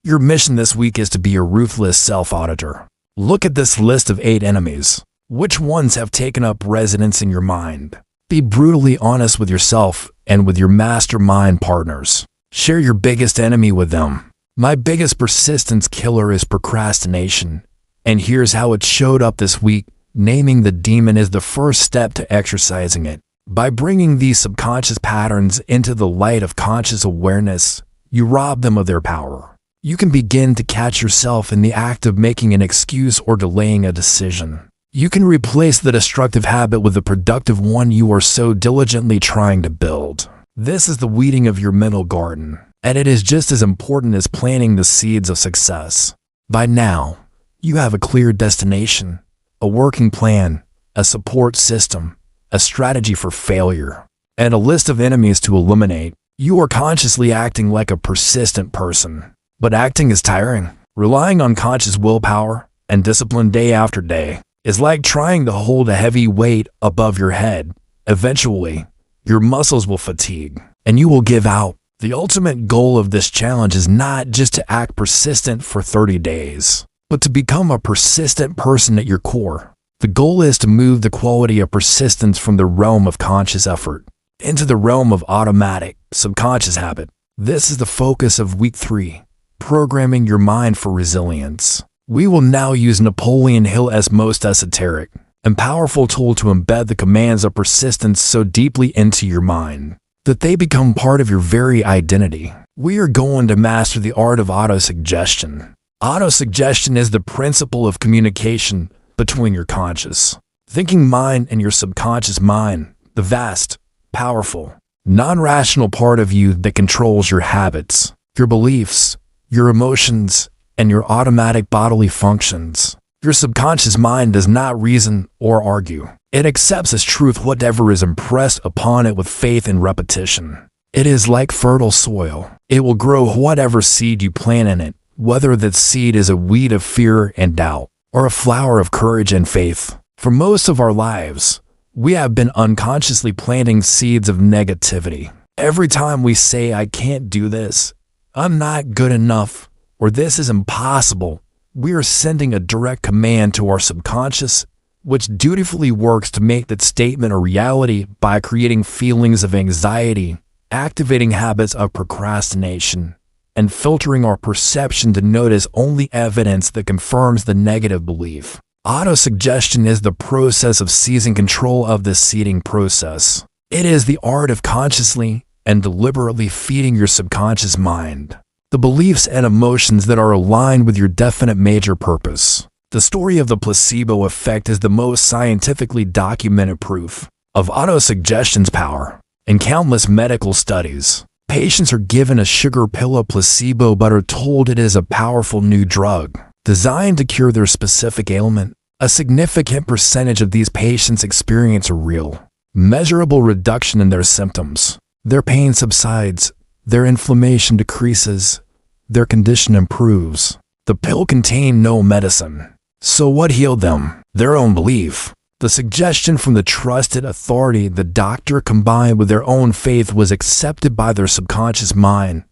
Your mission this week is to be a ruthless self-auditor. Look at this list of 8 enemies. Which ones have taken up residence in your mind? Be brutally honest with yourself and with your mastermind partners. Share your biggest enemy with them. My biggest persistence killer is procrastination, and here's how it showed up this week. Naming the demon is the first step to exercising it. By bringing these subconscious patterns into the light of conscious awareness, you rob them of their power. You can begin to catch yourself in the act of making an excuse or delaying a decision. You can replace the destructive habit with the productive one you are so diligently trying to build. This is the weeding of your mental garden, and it is just as important as planting the seeds of success. By now, you have a clear destination, a working plan, a support system, a strategy for failure, and a list of enemies to eliminate. You are consciously acting like a persistent person. But acting is tiring. Relying on conscious willpower and discipline day after day is like trying to hold a heavy weight above your head. Eventually, your muscles will fatigue and you will give out. The ultimate goal of this challenge is not just to act persistent for 30 days, but to become a persistent person at your core. The goal is to move the quality of persistence from the realm of conscious effort into the realm of automatic, subconscious habit. This is the focus of week 3. Programming your mind for resilience. We will now use Napoleon Hill as most esoteric and powerful tool to embed the commands of persistence so deeply into your mind that they become part of your very identity. We are going to master the art of autosuggestion. Autosuggestion is the principle of communication between your conscious thinking mind and your subconscious mind, the vast, powerful, non-rational part of you that controls your habits, your beliefs, your emotions, and your automatic bodily functions. Your subconscious mind does not reason or argue. It accepts as truth whatever is impressed upon it with faith and repetition. It is like fertile soil. It will grow whatever seed you plant in it, whether that seed is a weed of fear and doubt, or a flower of courage and faith. For most of our lives, we have been unconsciously planting seeds of negativity. Every time we say, I can't do this, I'm not good enough, or this is impossible, we are sending a direct command to our subconscious, which dutifully works to make that statement a reality by creating feelings of anxiety, activating habits of procrastination, and filtering our perception to notice only evidence that confirms the negative belief. Autosuggestion is the process of seizing control of this seeding process. It is the art of consciously and deliberately feeding your subconscious mind the beliefs and emotions that are aligned with your definite major purpose. The story of the placebo effect is the most scientifically documented proof of autosuggestion's power. In countless medical studies, patients are given a sugar pill of placebo but are told it is a powerful new drug designed to cure their specific ailment. A significant percentage of these patients experience a real, measurable reduction in their symptoms. Their pain subsides, their inflammation decreases, their condition improves. The pill contained no medicine. So what healed them? Their own belief. The suggestion from the trusted authority, the doctor, combined with their own faith, was accepted by their subconscious mind,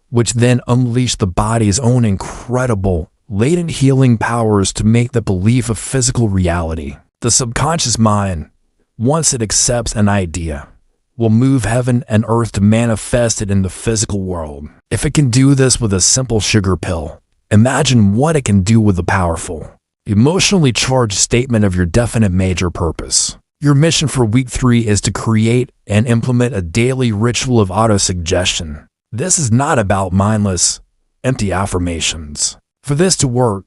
which then unleashed the body's own incredible, latent healing powers to make the belief a physical reality. The subconscious mind, once it accepts an idea, will move heaven and earth to manifest it in the physical world. If it can do this with a simple sugar pill, imagine what it can do with a powerful, emotionally charged statement of your definite major purpose. Your mission for week 3 is to create and implement a daily ritual of autosuggestion. This is not about mindless, empty affirmations. For this to work,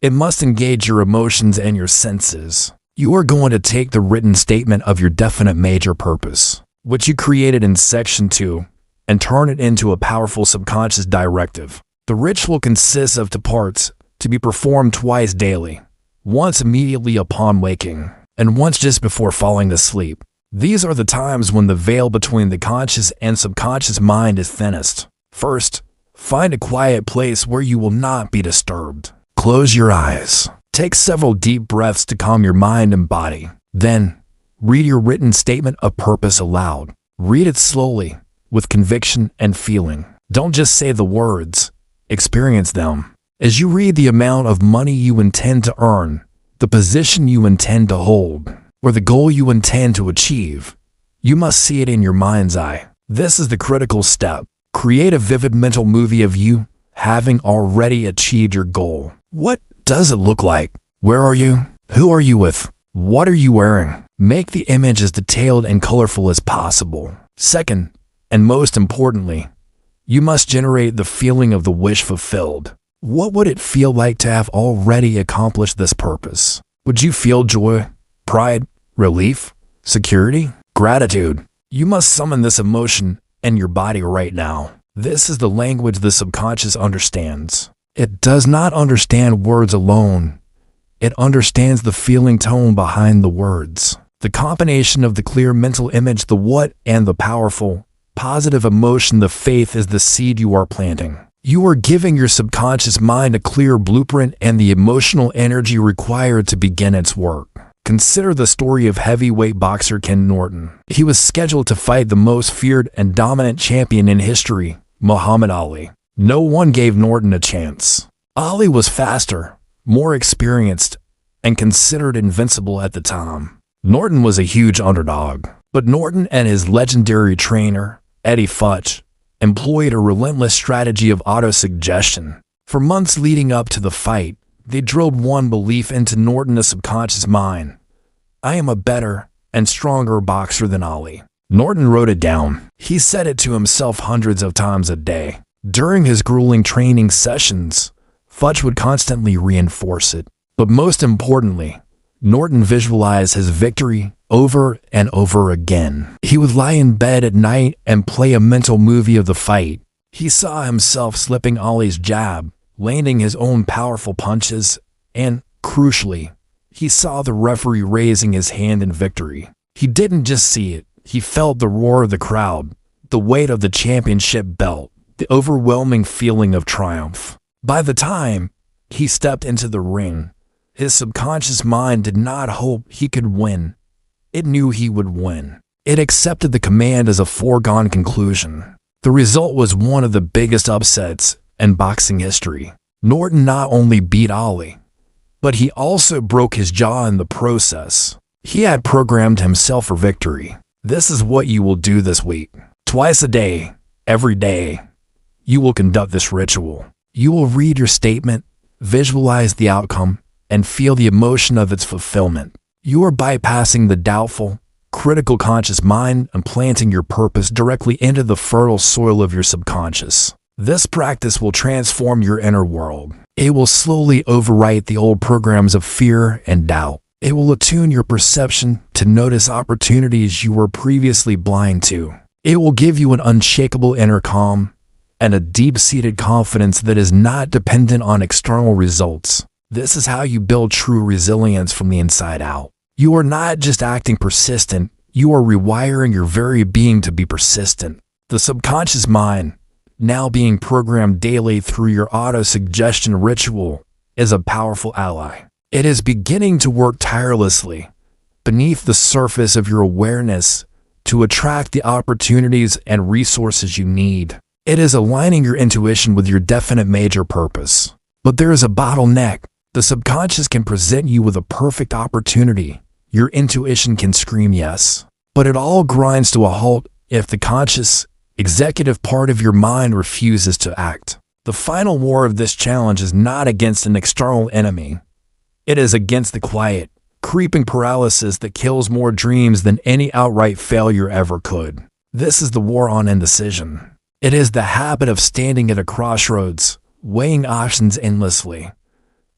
it must engage your emotions and your senses. You are going to take the written statement of your definite major purpose, which you created in section 2, and turn it into a powerful subconscious directive. The ritual consists of 2 parts, to be performed twice daily, once immediately upon waking, and once just before falling asleep. These are the times when the veil between the conscious and subconscious mind is thinnest. First, find a quiet place where you will not be disturbed. Close your eyes. Take several deep breaths to calm your mind and body. Then, read your written statement of purpose aloud. Read it slowly, with conviction and feeling. Don't just say the words, experience them. As you read the amount of money you intend to earn, the position you intend to hold, or the goal you intend to achieve, you must see it in your mind's eye. This is the critical step. Create a vivid mental movie of you having already achieved your goal. What does it look like? Where are you? Who are you with? What are you wearing? Make the image as detailed and colorful as possible. Second, and most importantly, you must generate the feeling of the wish fulfilled. What would it feel like to have already accomplished this purpose? Would you feel joy, pride, relief, security, gratitude? You must summon this emotion in your body right now. This is the language the subconscious understands. It does not understand words alone. It understands the feeling tone behind the words. The combination of the clear mental image, the what, and the powerful, positive emotion, the faith, is the seed you are planting. You are giving your subconscious mind a clear blueprint and the emotional energy required to begin its work. Consider the story of heavyweight boxer Ken Norton. He was scheduled to fight the most feared and dominant champion in history, Muhammad Ali. No one gave Norton a chance. Ali was faster, more experienced, and considered invincible at the time. Norton was a huge underdog, but Norton and his legendary trainer, Eddie Futch, employed a relentless strategy of autosuggestion. For months leading up to the fight, they drilled one belief into Norton's subconscious mind: I am a better and stronger boxer than Ali. Norton wrote it down. He said it to himself hundreds of times a day. During his grueling training sessions, Futch would constantly reinforce it. But most importantly, Norton visualized his victory over and over again. He would lie in bed at night and play a mental movie of the fight. He saw himself slipping Ali's jab, landing his own powerful punches, and, crucially, He saw the referee raising his hand in victory. He didn't just see it. He felt the roar of the crowd, the weight of the championship belt, the overwhelming feeling of triumph. By the time he stepped into the ring, his subconscious mind did not hope he could win. It knew he would win. It accepted the command as a foregone conclusion. The result was one of the biggest upsets in boxing history. Norton not only beat Ali, but he also broke his jaw in the process. He had programmed himself for victory. This is what you will do this week. Twice a day, every day, you will conduct this ritual. You will read your statement, visualize the outcome, and feel the emotion of its fulfillment. You are bypassing the doubtful, critical conscious mind and planting your purpose directly into the fertile soil of your subconscious. This practice will transform your inner world. It will slowly overwrite the old programs of fear and doubt. It will attune your perception to notice opportunities you were previously blind to. It will give you an unshakable inner calm and a deep-seated confidence that is not dependent on external results. This is how you build true resilience from the inside out. You are not just acting persistent, you are rewiring your very being to be persistent. The subconscious mind, now being programmed daily through your auto-suggestion ritual, is a powerful ally. It is beginning to work tirelessly beneath the surface of your awareness to attract the opportunities and resources you need. It is aligning your intuition with your definite major purpose. But there is a bottleneck. The subconscious can present you with a perfect opportunity. Your intuition can scream yes. But it all grinds to a halt if the conscious, executive part of your mind refuses to act. The final war of this challenge is not against an external enemy. It is against the quiet, creeping paralysis that kills more dreams than any outright failure ever could. This is the war on indecision. It is the habit of standing at a crossroads, weighing options endlessly,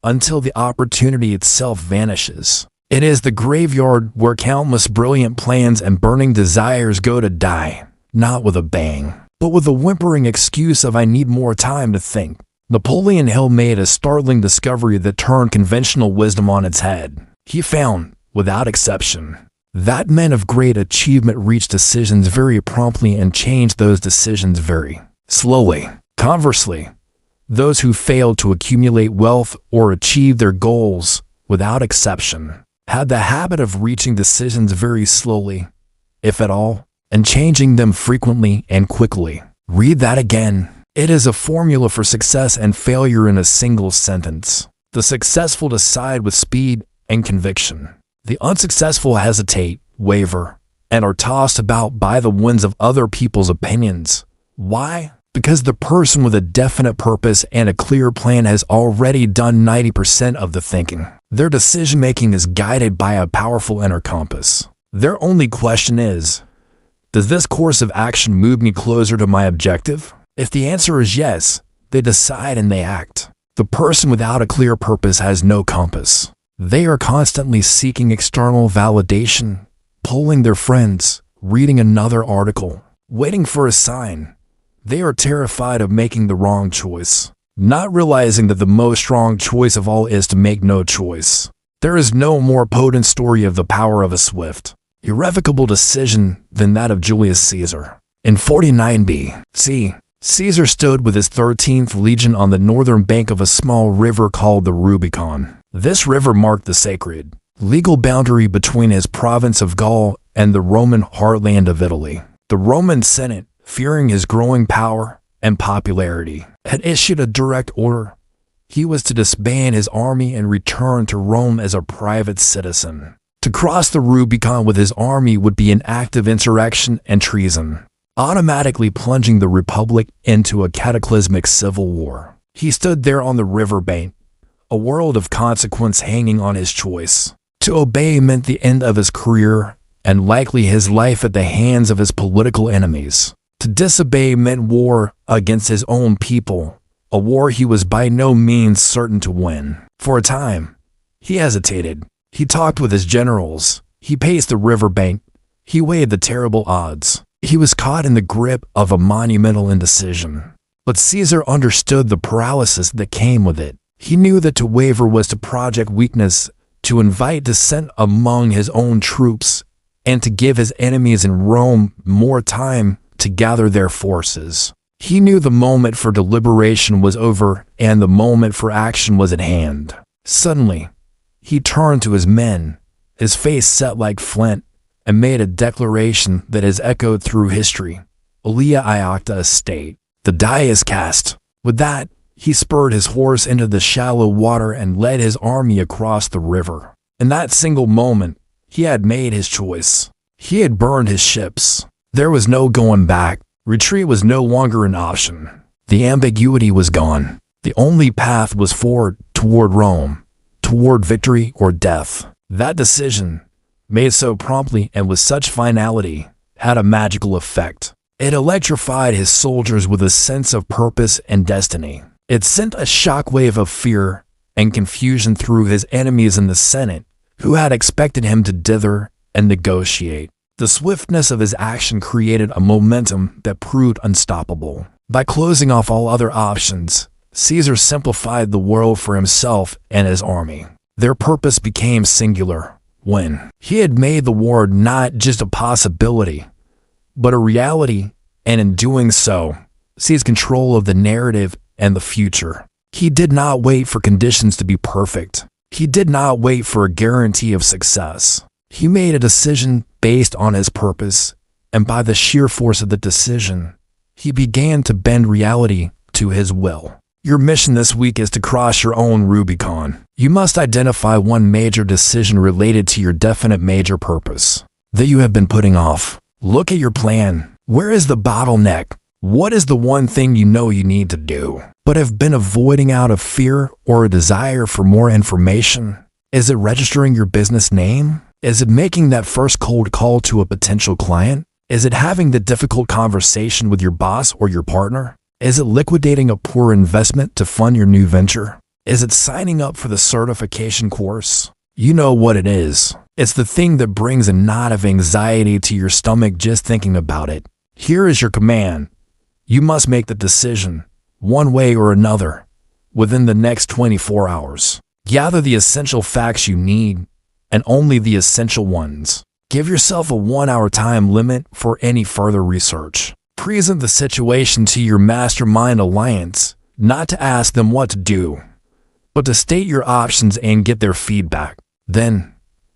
until the opportunity itself vanishes. It is the graveyard where countless brilliant plans and burning desires go to die, not with a bang, but with a whimpering excuse of "I need more time to think." Napoleon Hill made a startling discovery that turned conventional wisdom on its head. He found, without exception, that men of great achievement reached decisions very promptly and changed those decisions very slowly. Conversely, those who failed to accumulate wealth or achieve their goals, without exception, had the habit of reaching decisions very slowly, if at all, and changing them frequently and quickly. Read that again. It is a formula for success and failure in a single sentence. The successful decide with speed and conviction. The unsuccessful hesitate, waver, and are tossed about by the winds of other people's opinions. Why? Because the person with a definite purpose and a clear plan has already done 90% of the thinking. Their decision-making is guided by a powerful inner compass. Their only question is, does this course of action move me closer to my objective? If the answer is yes, they decide and they act. The person without a clear purpose has no compass. They are constantly seeking external validation, polling their friends, reading another article, waiting for a sign. They are terrified of making the wrong choice, not realizing that the most wrong choice of all is to make no choice. There is no more potent story of the power of a swift, irrevocable decision than that of Julius Caesar. In 49 B.C., Caesar stood with his 13th legion on the northern bank of a small river called the Rubicon. This river marked the sacred, legal boundary between his province of Gaul and the Roman heartland of Italy. The Roman Senate, fearing his growing power and popularity, had issued a direct order. He was to disband his army and return to Rome as a private citizen. To cross the Rubicon with his army would be an act of insurrection and treason, automatically plunging the Republic into a cataclysmic civil war. He stood there on the riverbank, a world of consequence hanging on his choice. To obey meant the end of his career and likely his life at the hands of his political enemies. To disobey meant war against his own people, a war he was by no means certain to win. For a time, he hesitated. He talked with his generals. He paced the riverbank. He weighed the terrible odds. He was caught in the grip of a monumental indecision. But Caesar understood the paralysis that came with it. He knew that to waver was to project weakness, to invite dissent among his own troops, and to give his enemies in Rome more time to gather their forces. He knew the moment for deliberation was over and the moment for action was at hand. Suddenly, he turned to his men, his face set like flint, and made a declaration that has echoed through history. Alia Iacta Estate. The die is cast. With that, he spurred his horse into the shallow water and led his army across the river. In that single moment, he had made his choice. He had burned his ships. There was no going back. Retreat was no longer an option. The ambiguity was gone. The only path was forward toward Rome, toward victory or death. That decision, made so promptly and with such finality, had a magical effect. It electrified his soldiers with a sense of purpose and destiny. It sent a shockwave of fear and confusion through his enemies in the Senate, who had expected him to dither and negotiate. The swiftness of his action created a momentum that proved unstoppable. By closing off all other options, Caesar simplified the world for himself and his army. Their purpose became singular: win. He had made the war not just a possibility, but a reality, and in doing so, seized control of the narrative and the future. He did not wait for conditions to be perfect. He did not wait for a guarantee of success. He made a decision based on his purpose, and by the sheer force of the decision, he began to bend reality to his will. Your mission this week is to cross your own Rubicon. You must identify one major decision related to your definite major purpose that you have been putting off. Look at your plan. Where is the bottleneck? What is the one thing you know you need to do, but have been avoiding out of fear or a desire for more information? Is it registering your business name? Is it making that first cold call to a potential client? Is it having the difficult conversation with your boss or your partner? Is it liquidating a poor investment to fund your new venture? Is it signing up for the certification course? You know what it is. It's the thing that brings a knot of anxiety to your stomach just thinking about it. Here is your command. You must make the decision, one way or another, within the next 24 hours. Gather the essential facts you need, and only the essential ones. Give yourself a 1-hour time limit for any further research. Present the situation to your mastermind alliance, not to ask them what to do, but to state your options and get their feedback. Then,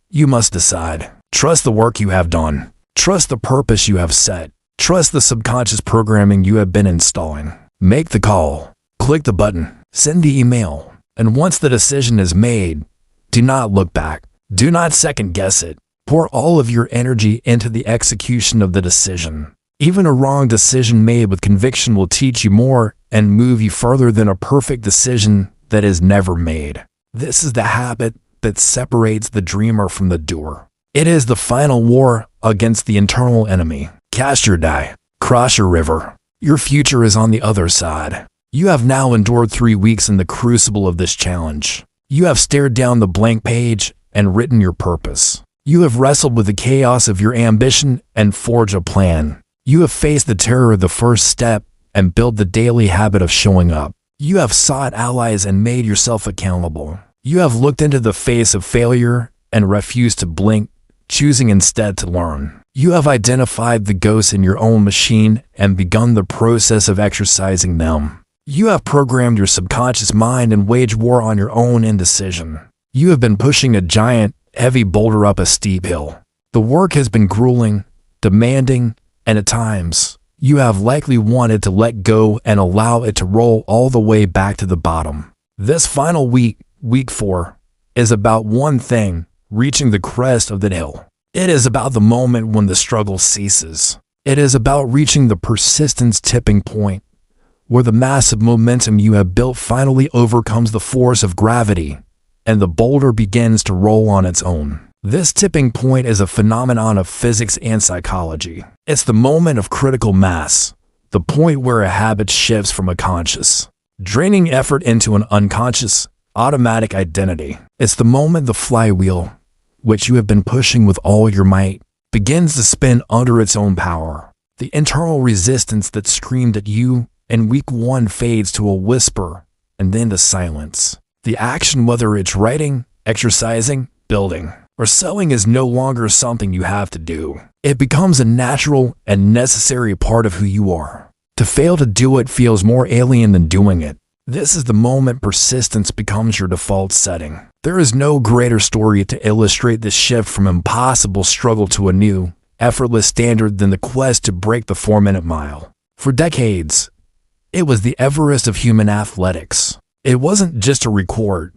you must decide. Trust the work you have done. Trust the purpose you have set. Trust the subconscious programming you have been installing. Make the call. Click the button. Send the email. And once the decision is made, do not look back. Do not second guess it. Pour all of your energy into the execution of the decision. Even a wrong decision made with conviction will teach you more and move you further than a perfect decision that is never made. This is the habit that separates the dreamer from the doer. It is the final war against the internal enemy. Cast your die. Cross your river. Your future is on the other side. You have now endured 3 weeks in the crucible of this challenge. You have stared down the blank page and written your purpose. You have wrestled with the chaos of your ambition and forged a plan. You have faced the terror of the first step and built the daily habit of showing up. You have sought allies and made yourself accountable. You have looked into the face of failure and refused to blink, choosing instead to learn. You have identified the ghosts in your own machine and begun the process of exercising them. You have programmed your subconscious mind and waged war on your own indecision. You have been pushing a giant, heavy boulder up a steep hill. The work has been grueling, demanding, and at times, you have likely wanted to let go and allow it to roll all the way back to the bottom. This final week, week 4, is about one thing: reaching the crest of the hill. It is about the moment when the struggle ceases. It is about reaching the persistence tipping point, where the massive momentum you have built finally overcomes the force of gravity, and the boulder begins to roll on its own. This tipping point is a phenomenon of physics and psychology. It's the moment of critical mass, the point where a habit shifts from a conscious, draining effort into an unconscious, automatic identity. It's the moment the flywheel, which you have been pushing with all your might, begins to spin under its own power. The internal resistance that screamed at you in week 1 fades to a whisper and then to silence. The action, whether it's writing, exercising, building or selling is no longer something you have to do. It becomes a natural and necessary part of who you are. To fail to do it feels more alien than doing it. This is the moment persistence becomes your default setting. There is no greater story to illustrate this shift from impossible struggle to a new, effortless standard than the quest to break the 4-minute mile. For decades, it was the Everest of human athletics. It wasn't just a record.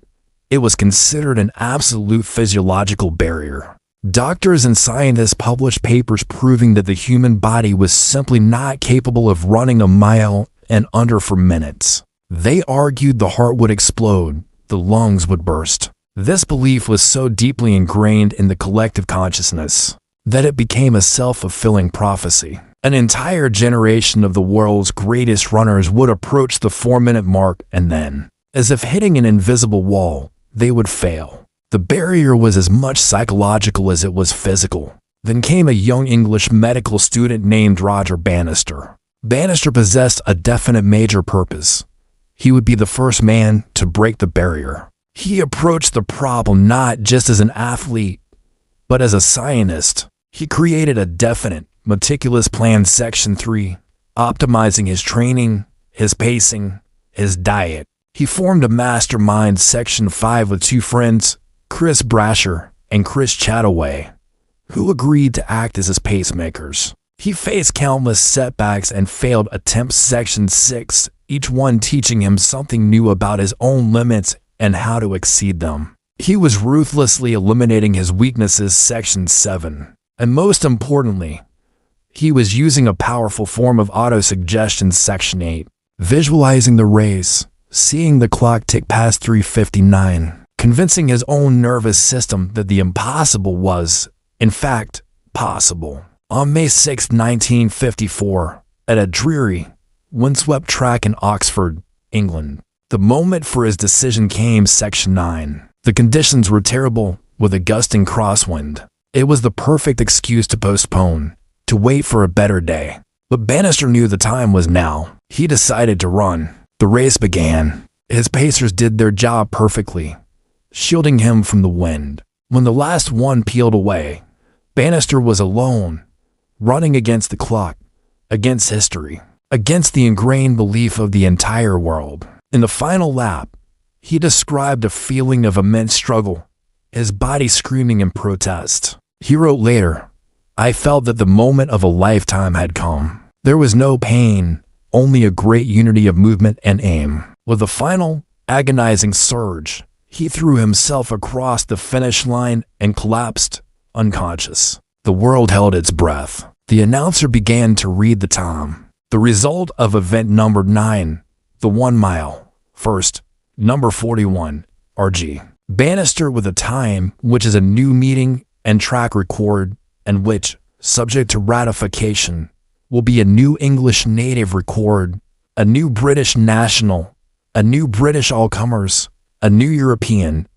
It was considered an absolute physiological barrier. Doctors and scientists published papers proving that the human body was simply not capable of running a mile and under for minutes. They argued the heart would explode, the lungs would burst. This belief was so deeply ingrained in the collective consciousness that it became a self-fulfilling prophecy. An entire generation of the world's greatest runners would approach the 4-minute mark and then, as if hitting an invisible wall, they would fail. The barrier was as much psychological as it was physical. Then came a young English medical student named Roger Bannister. Bannister possessed a definite major purpose. He would be the first man to break the barrier. He approached the problem not just as an athlete, but as a scientist. He created a definite, meticulous plan. Section 3, optimizing his training, his pacing, his diet. He formed a mastermind. Section 5 with two friends, Chris Brasher and Chris Chataway, who agreed to act as his pacemakers. He faced countless setbacks and failed attempts. Section 6, each one teaching him something new about his own limits and how to exceed them. He was ruthlessly eliminating his weaknesses. Section 7, and most importantly, he was using a powerful form of autosuggestion. Section 8, visualizing the race, seeing the clock tick past 3:59. Convincing his own nervous system that the impossible was, in fact, possible. On May 6, 1954, at a dreary, windswept track in Oxford, England, the moment for his decision came. Section 9. The conditions were terrible, with a gusting crosswind. It was the perfect excuse to postpone, to wait for a better day. But Bannister knew the time was now. He decided to run. The race began. His pacers did their job perfectly, shielding him from the wind. When the last one peeled away, Bannister was alone, running against the clock, against history, against the ingrained belief of the entire world. In the final lap, he described a feeling of immense struggle, his body screaming in protest. He wrote later, "I felt that the moment of a lifetime had come. There was no pain, only a great unity of movement and aim." With a final, agonizing surge, he threw himself across the finish line and collapsed, unconscious. The world held its breath. The announcer began to read the time. The result of event number 9, the 1 mile. First, number 41, RG. Bannister with a time, which is a new meeting and track record, and which, subject to ratification, will be a new English native record, a new British national, a new British all-comers, a new European,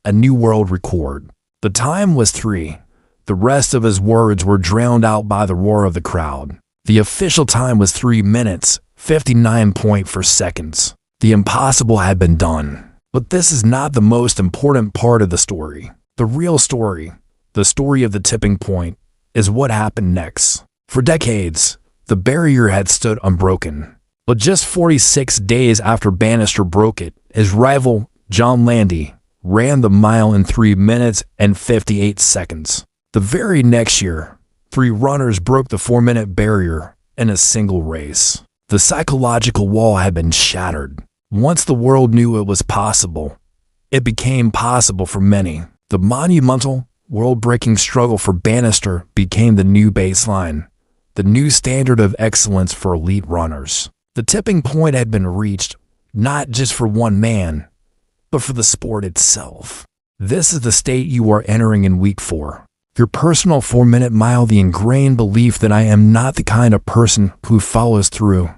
a new world record. The time was 3. The rest of his words were drowned out by the roar of the crowd. The official time was 3 minutes, 59.4 seconds. The impossible had been done. But this is not the most important part of the story. The real story, the story of the tipping point, is what happened next. For decades, the barrier had stood unbroken. But just 46 days after Bannister broke it, his rival, John Landy, ran the mile in 3 minutes and 58 seconds. The very next year, 3 runners broke the 4-minute barrier in a single race. The psychological wall had been shattered. Once the world knew it was possible, it became possible for many. The monumental, world-breaking struggle for Bannister became the new baseline, the new standard of excellence for elite runners. The tipping point had been reached, not just for one man, but for the sport itself. This is the state you are entering in week 4. Your personal 4-minute mile. The ingrained belief that I am not the kind of person who follows through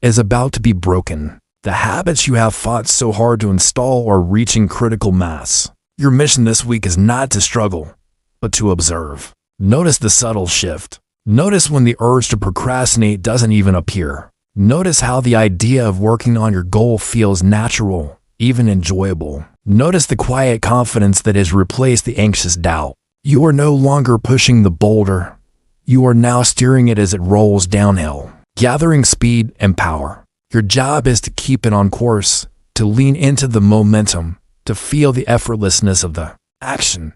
is about to be broken. The habits you have fought so hard to install are reaching critical mass. Your mission this week is not to struggle, but to observe. Notice the subtle shift. Notice when the urge to procrastinate doesn't even appear. Notice how the idea of working on your goal feels natural, even enjoyable. Notice the quiet confidence that has replaced the anxious doubt. You are no longer pushing the boulder. You are now steering it as it rolls downhill, gathering speed and power. Your job is to keep it on course, to lean into the momentum, to feel the effortlessness of the action.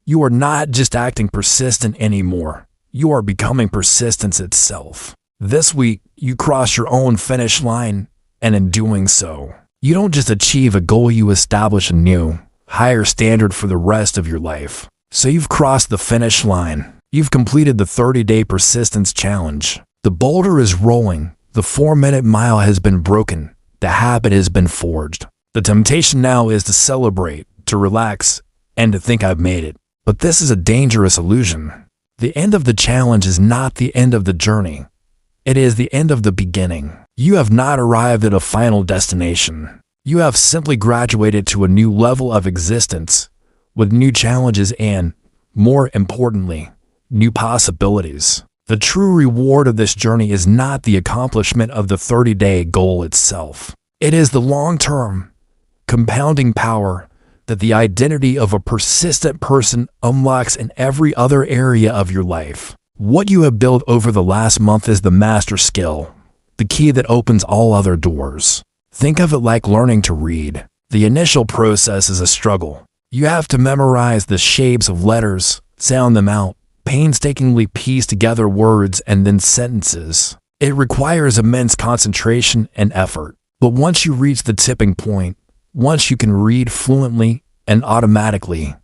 You are not just acting persistent anymore. You are becoming persistence itself. This week, you cross your own finish line, and in doing so, you don't just achieve a goal, you establish a new, higher standard for the rest of your life. So you've crossed the finish line. You've completed the 30-day persistence challenge. The boulder is rolling. The 4-minute mile has been broken. The habit has been forged. The temptation now is to celebrate, to relax, and to think I've made it. But this is a dangerous illusion. The end of the challenge is not the end of the journey. It is the end of the beginning. You have not arrived at a final destination. You have simply graduated to a new level of existence, with new challenges and, more importantly, new possibilities. The true reward of this journey is not the accomplishment of the 30-day goal itself. It is the long-term, compounding power that the identity of a persistent person unlocks in every other area of your life. What you have built over the last month is the master skill, the key that opens all other doors. Think of it like learning to read. The initial process is a struggle. You have to memorize the shapes of letters, sound them out, painstakingly piece together words and then sentences. It requires immense concentration and effort. But once you reach the tipping point, once you can read fluently and automatically,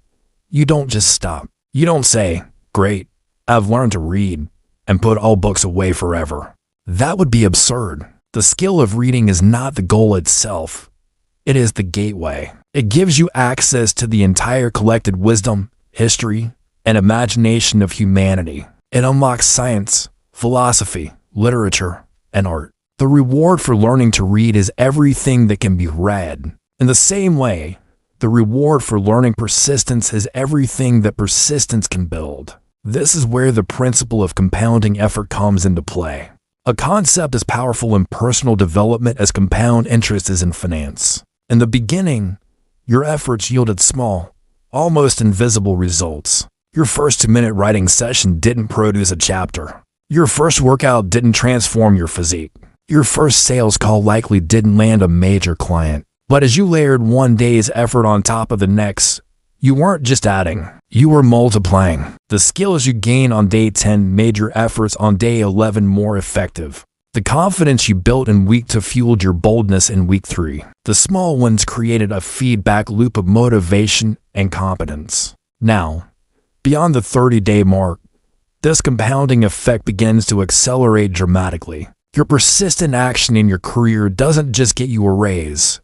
you don't just stop. You don't say, "Great, I've learned to read," and put all books away forever. That would be absurd. The skill of reading is not the goal itself. It is the gateway. It gives you access to the entire collected wisdom, history, and imagination of humanity. It unlocks science, philosophy, literature, and art. The reward for learning to read is everything that can be read. In the same way, the reward for learning persistence is everything that persistence can build. This is where the principle of compounding effort comes into play. A concept as powerful in personal development as compound interest is in finance. In the beginning, your efforts yielded small, almost invisible results. Your first 2-minute writing session didn't produce a chapter. Your first workout didn't transform your physique. Your first sales call likely didn't land a major client. But as you layered one day's effort on top of the next, you weren't just adding, you were multiplying. The skills you gained on day 10 made your efforts on day 11 more effective. The confidence you built in week 2 fueled your boldness in week 3. The small wins created a feedback loop of motivation and competence. Now, beyond the 30-day mark, this compounding effect begins to accelerate dramatically. Your persistent action in your career doesn't just get you a raise.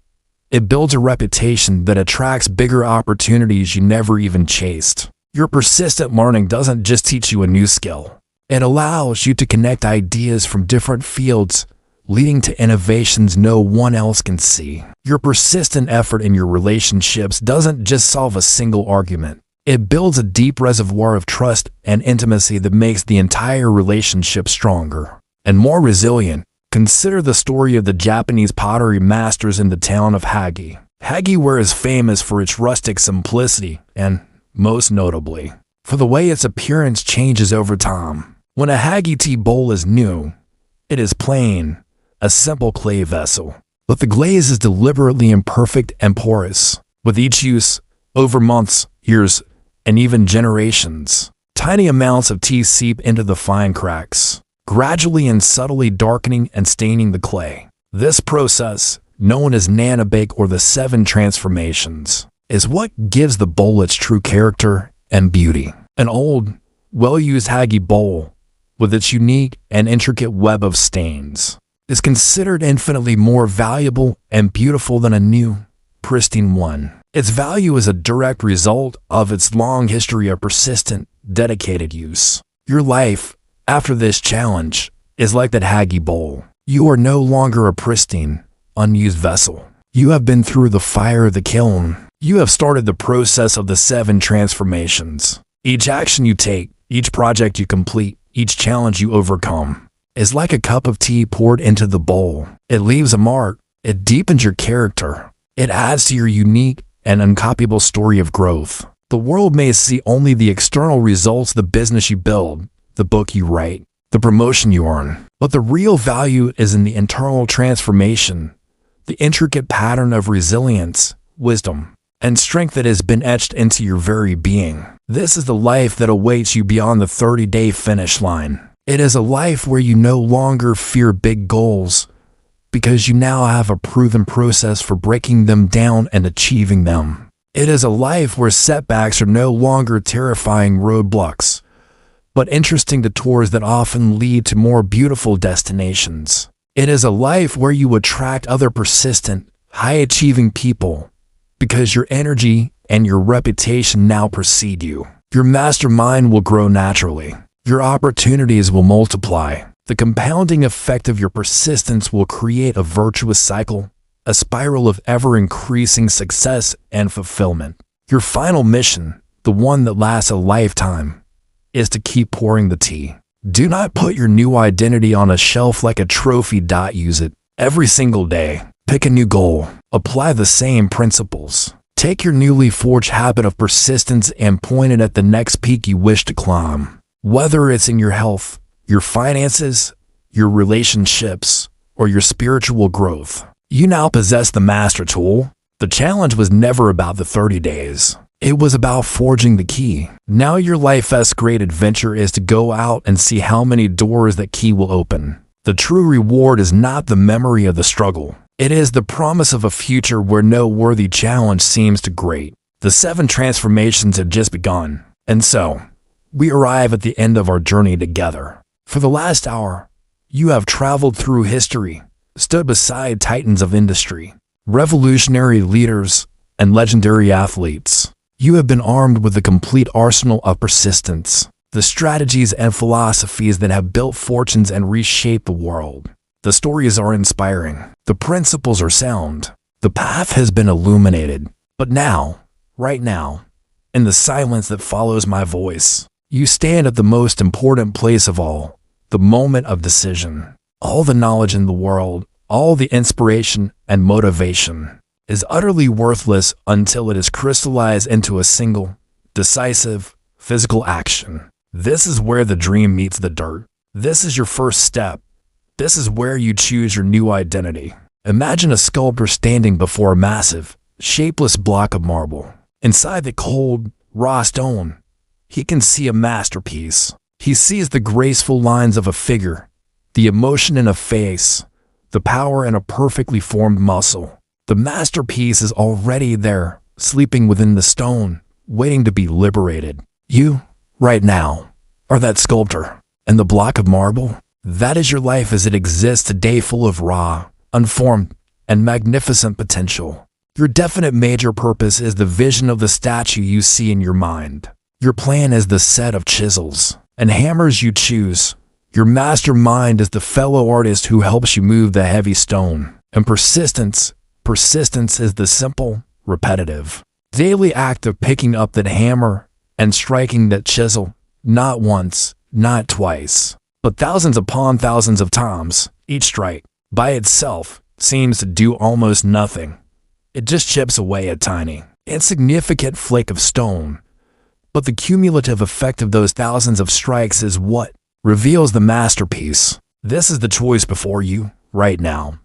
It builds a reputation that attracts bigger opportunities you never even chased. Your persistent learning doesn't just teach you a new skill. It allows you to connect ideas from different fields, leading to innovations no one else can see. Your persistent effort in your relationships doesn't just solve a single argument. It builds a deep reservoir of trust and intimacy that makes the entire relationship stronger and more resilient. Consider the story of the Japanese pottery masters in the town of Hagi. Hagiware is famous for its rustic simplicity and, most notably, for the way its appearance changes over time. When a Hagi tea bowl is new, it is plain, a simple clay vessel. But the glaze is deliberately imperfect and porous. With each use, over months, years, and even generations, tiny amounts of tea seep into the fine cracks, gradually and subtly darkening and staining the clay. This process, known as nanobake or the 7 transformations, is what gives the bowl its true character and beauty. An old, well-used Hagi bowl, with its unique and intricate web of stains, is considered infinitely more valuable and beautiful than a new, pristine one. Its value is a direct result of its long history of persistent, dedicated use. Your life, after this challenge, is like that Hagi bowl. You are no longer a pristine, unused vessel. You have been through the fire of the kiln. You have started the process of the 7 transformations. Each action you take, each project you complete, each challenge you overcome, is like a cup of tea poured into the bowl. It leaves a mark. It deepens your character. It adds to your unique an uncopyable story of growth. The world may see only the external results, the business you build, the book you write, the promotion you earn. But the real value is in the internal transformation, the intricate pattern of resilience, wisdom, and strength that has been etched into your very being. This is the life that awaits you beyond the 30-day finish line. It is a life where you no longer fear big goals, because you now have a proven process for breaking them down and achieving them. It is a life where setbacks are no longer terrifying roadblocks, but interesting detours that often lead to more beautiful destinations. It is a life where you attract other persistent, high-achieving people, because your energy and your reputation now precede you. Your mastermind will grow naturally. Your opportunities will multiply. The compounding effect of your persistence will create a virtuous cycle, a spiral of ever-increasing success and fulfillment. Your final mission, the one that lasts a lifetime, is to keep pouring the tea. Do not put your new identity on a shelf like a trophy. Use it every single day. Pick a new goal. Apply the same principles. Take your newly forged habit of persistence and point it at the next peak you wish to climb. Whether it's in your health, your finances, your relationships, or your spiritual growth, you now possess the master tool. The challenge was never about the 30 days. It was about forging the key. Now your life's great adventure is to go out and see how many doors that key will open. The true reward is not the memory of the struggle. It is the promise of a future where no worthy challenge seems too great. The 7 transformations have just begun. And so, we arrive at the end of our journey together. For the last hour, you have traveled through history, stood beside titans of industry, revolutionary leaders, and legendary athletes. You have been armed with the complete arsenal of persistence, the strategies and philosophies that have built fortunes and reshaped the world. The stories are inspiring. The principles are sound. The path has been illuminated. But now, right now, in the silence that follows my voice, you stand at the most important place of all, the moment of decision. All the knowledge in the world, all the inspiration and motivation is utterly worthless until it is crystallized into a single, decisive, physical action. This is where the dream meets the dirt. This is your first step. This is where you choose your new identity. Imagine a sculptor standing before a massive, shapeless block of marble. Inside the cold, raw stone, he can see a masterpiece. He sees the graceful lines of a figure, the emotion in a face, the power in a perfectly formed muscle. The masterpiece is already there, sleeping within the stone, waiting to be liberated. You, right now, are that sculptor. And the block of marble? That is your life as it exists today, full of raw, unformed, and magnificent potential. Your definite major purpose is the vision of the statue you see in your mind. Your plan is the set of chisels and hammers you choose. Your mastermind is the fellow artist who helps you move the heavy stone. And persistence is the simple, repetitive, daily act of picking up that hammer and striking that chisel, not once, not twice, but thousands upon thousands of times. Each strike, by itself, seems to do almost nothing. It just chips away a tiny, insignificant flake of stone. But the cumulative effect of those thousands of strikes is what reveals the masterpiece. This is the choice before you, right now.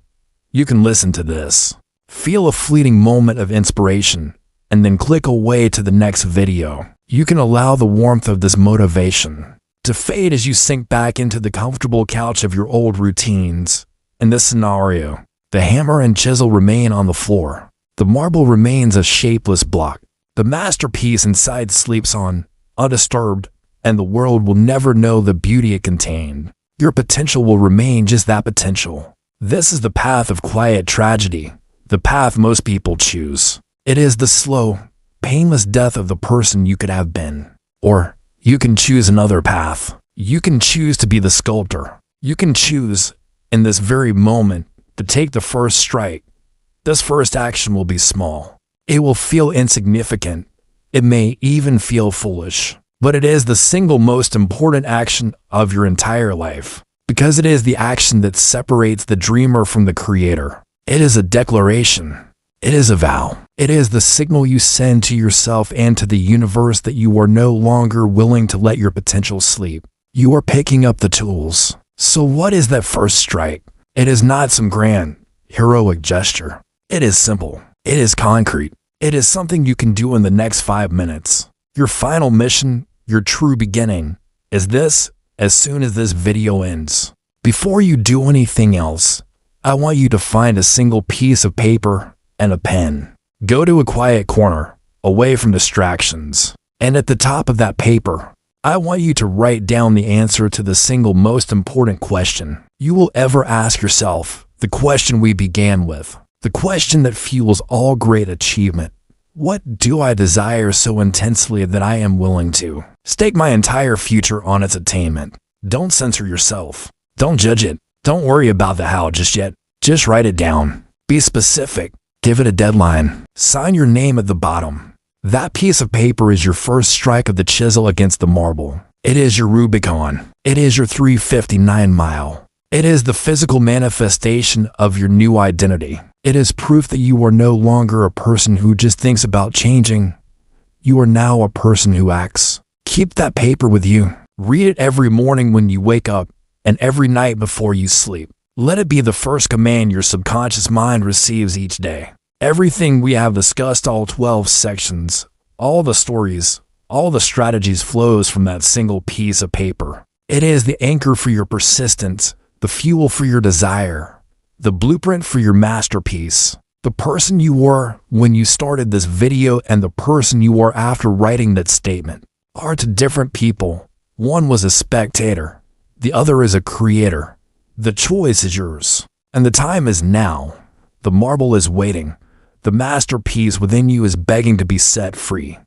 You can listen to this, feel a fleeting moment of inspiration, and then click away to the next video. You can allow the warmth of this motivation to fade as you sink back into the comfortable couch of your old routines. In this scenario, the hammer and chisel remain on the floor. The marble remains a shapeless block. The masterpiece inside sleeps on, undisturbed, and the world will never know the beauty it contained. Your potential will remain just that potential. This is the path of quiet tragedy, the path most people choose. It is the slow, painless death of the person you could have been. Or you can choose another path. You can choose to be the sculptor. You can choose, in this very moment, to take the first strike. This first action will be small. It will feel insignificant. It may even feel foolish. But it is the single most important action of your entire life, because it is the action that separates the dreamer from the creator. It is a declaration. It is a vow. It is the signal you send to yourself and to the universe that you are no longer willing to let your potential sleep. You are picking up the tools. So what is that first strike? It is not some grand, heroic gesture. It is simple. It is concrete. It is something you can do in the next 5 minutes. Your final mission, your true beginning, is this as soon as this video ends. Before you do anything else, I want you to find a single piece of paper and a pen. Go to a quiet corner, away from distractions. And at the top of that paper, I want you to write down the answer to the single most important question you will ever ask yourself, the question we began with, the question that fuels all great achievement. What do I desire so intensely that I am willing to stake my entire future on its attainment? Don't censor yourself. Don't judge it. Don't worry about the how just yet. Just write it down. Be specific. Give it a deadline. Sign your name at the bottom. That piece of paper is your first strike of the chisel against the marble. It is your Rubicon. It is your 359 mile. It is the physical manifestation of your new identity. It is proof that you are no longer a person who just thinks about changing. You are now a person who acts. Keep that paper with you. Read it every morning when you wake up and every night before you sleep. Let it be the first command your subconscious mind receives each day. Everything we have discussed, all 12 sections, all the stories, all the strategies flows from that single piece of paper. It is the anchor for your persistence, the fuel for your desire, the blueprint for your masterpiece. The person you were when you started this video and the person you are after writing that statement are two different people. One was a spectator, the other is a creator. The choice is yours, and the time is now. The marble is waiting. The masterpiece within you is begging to be set free.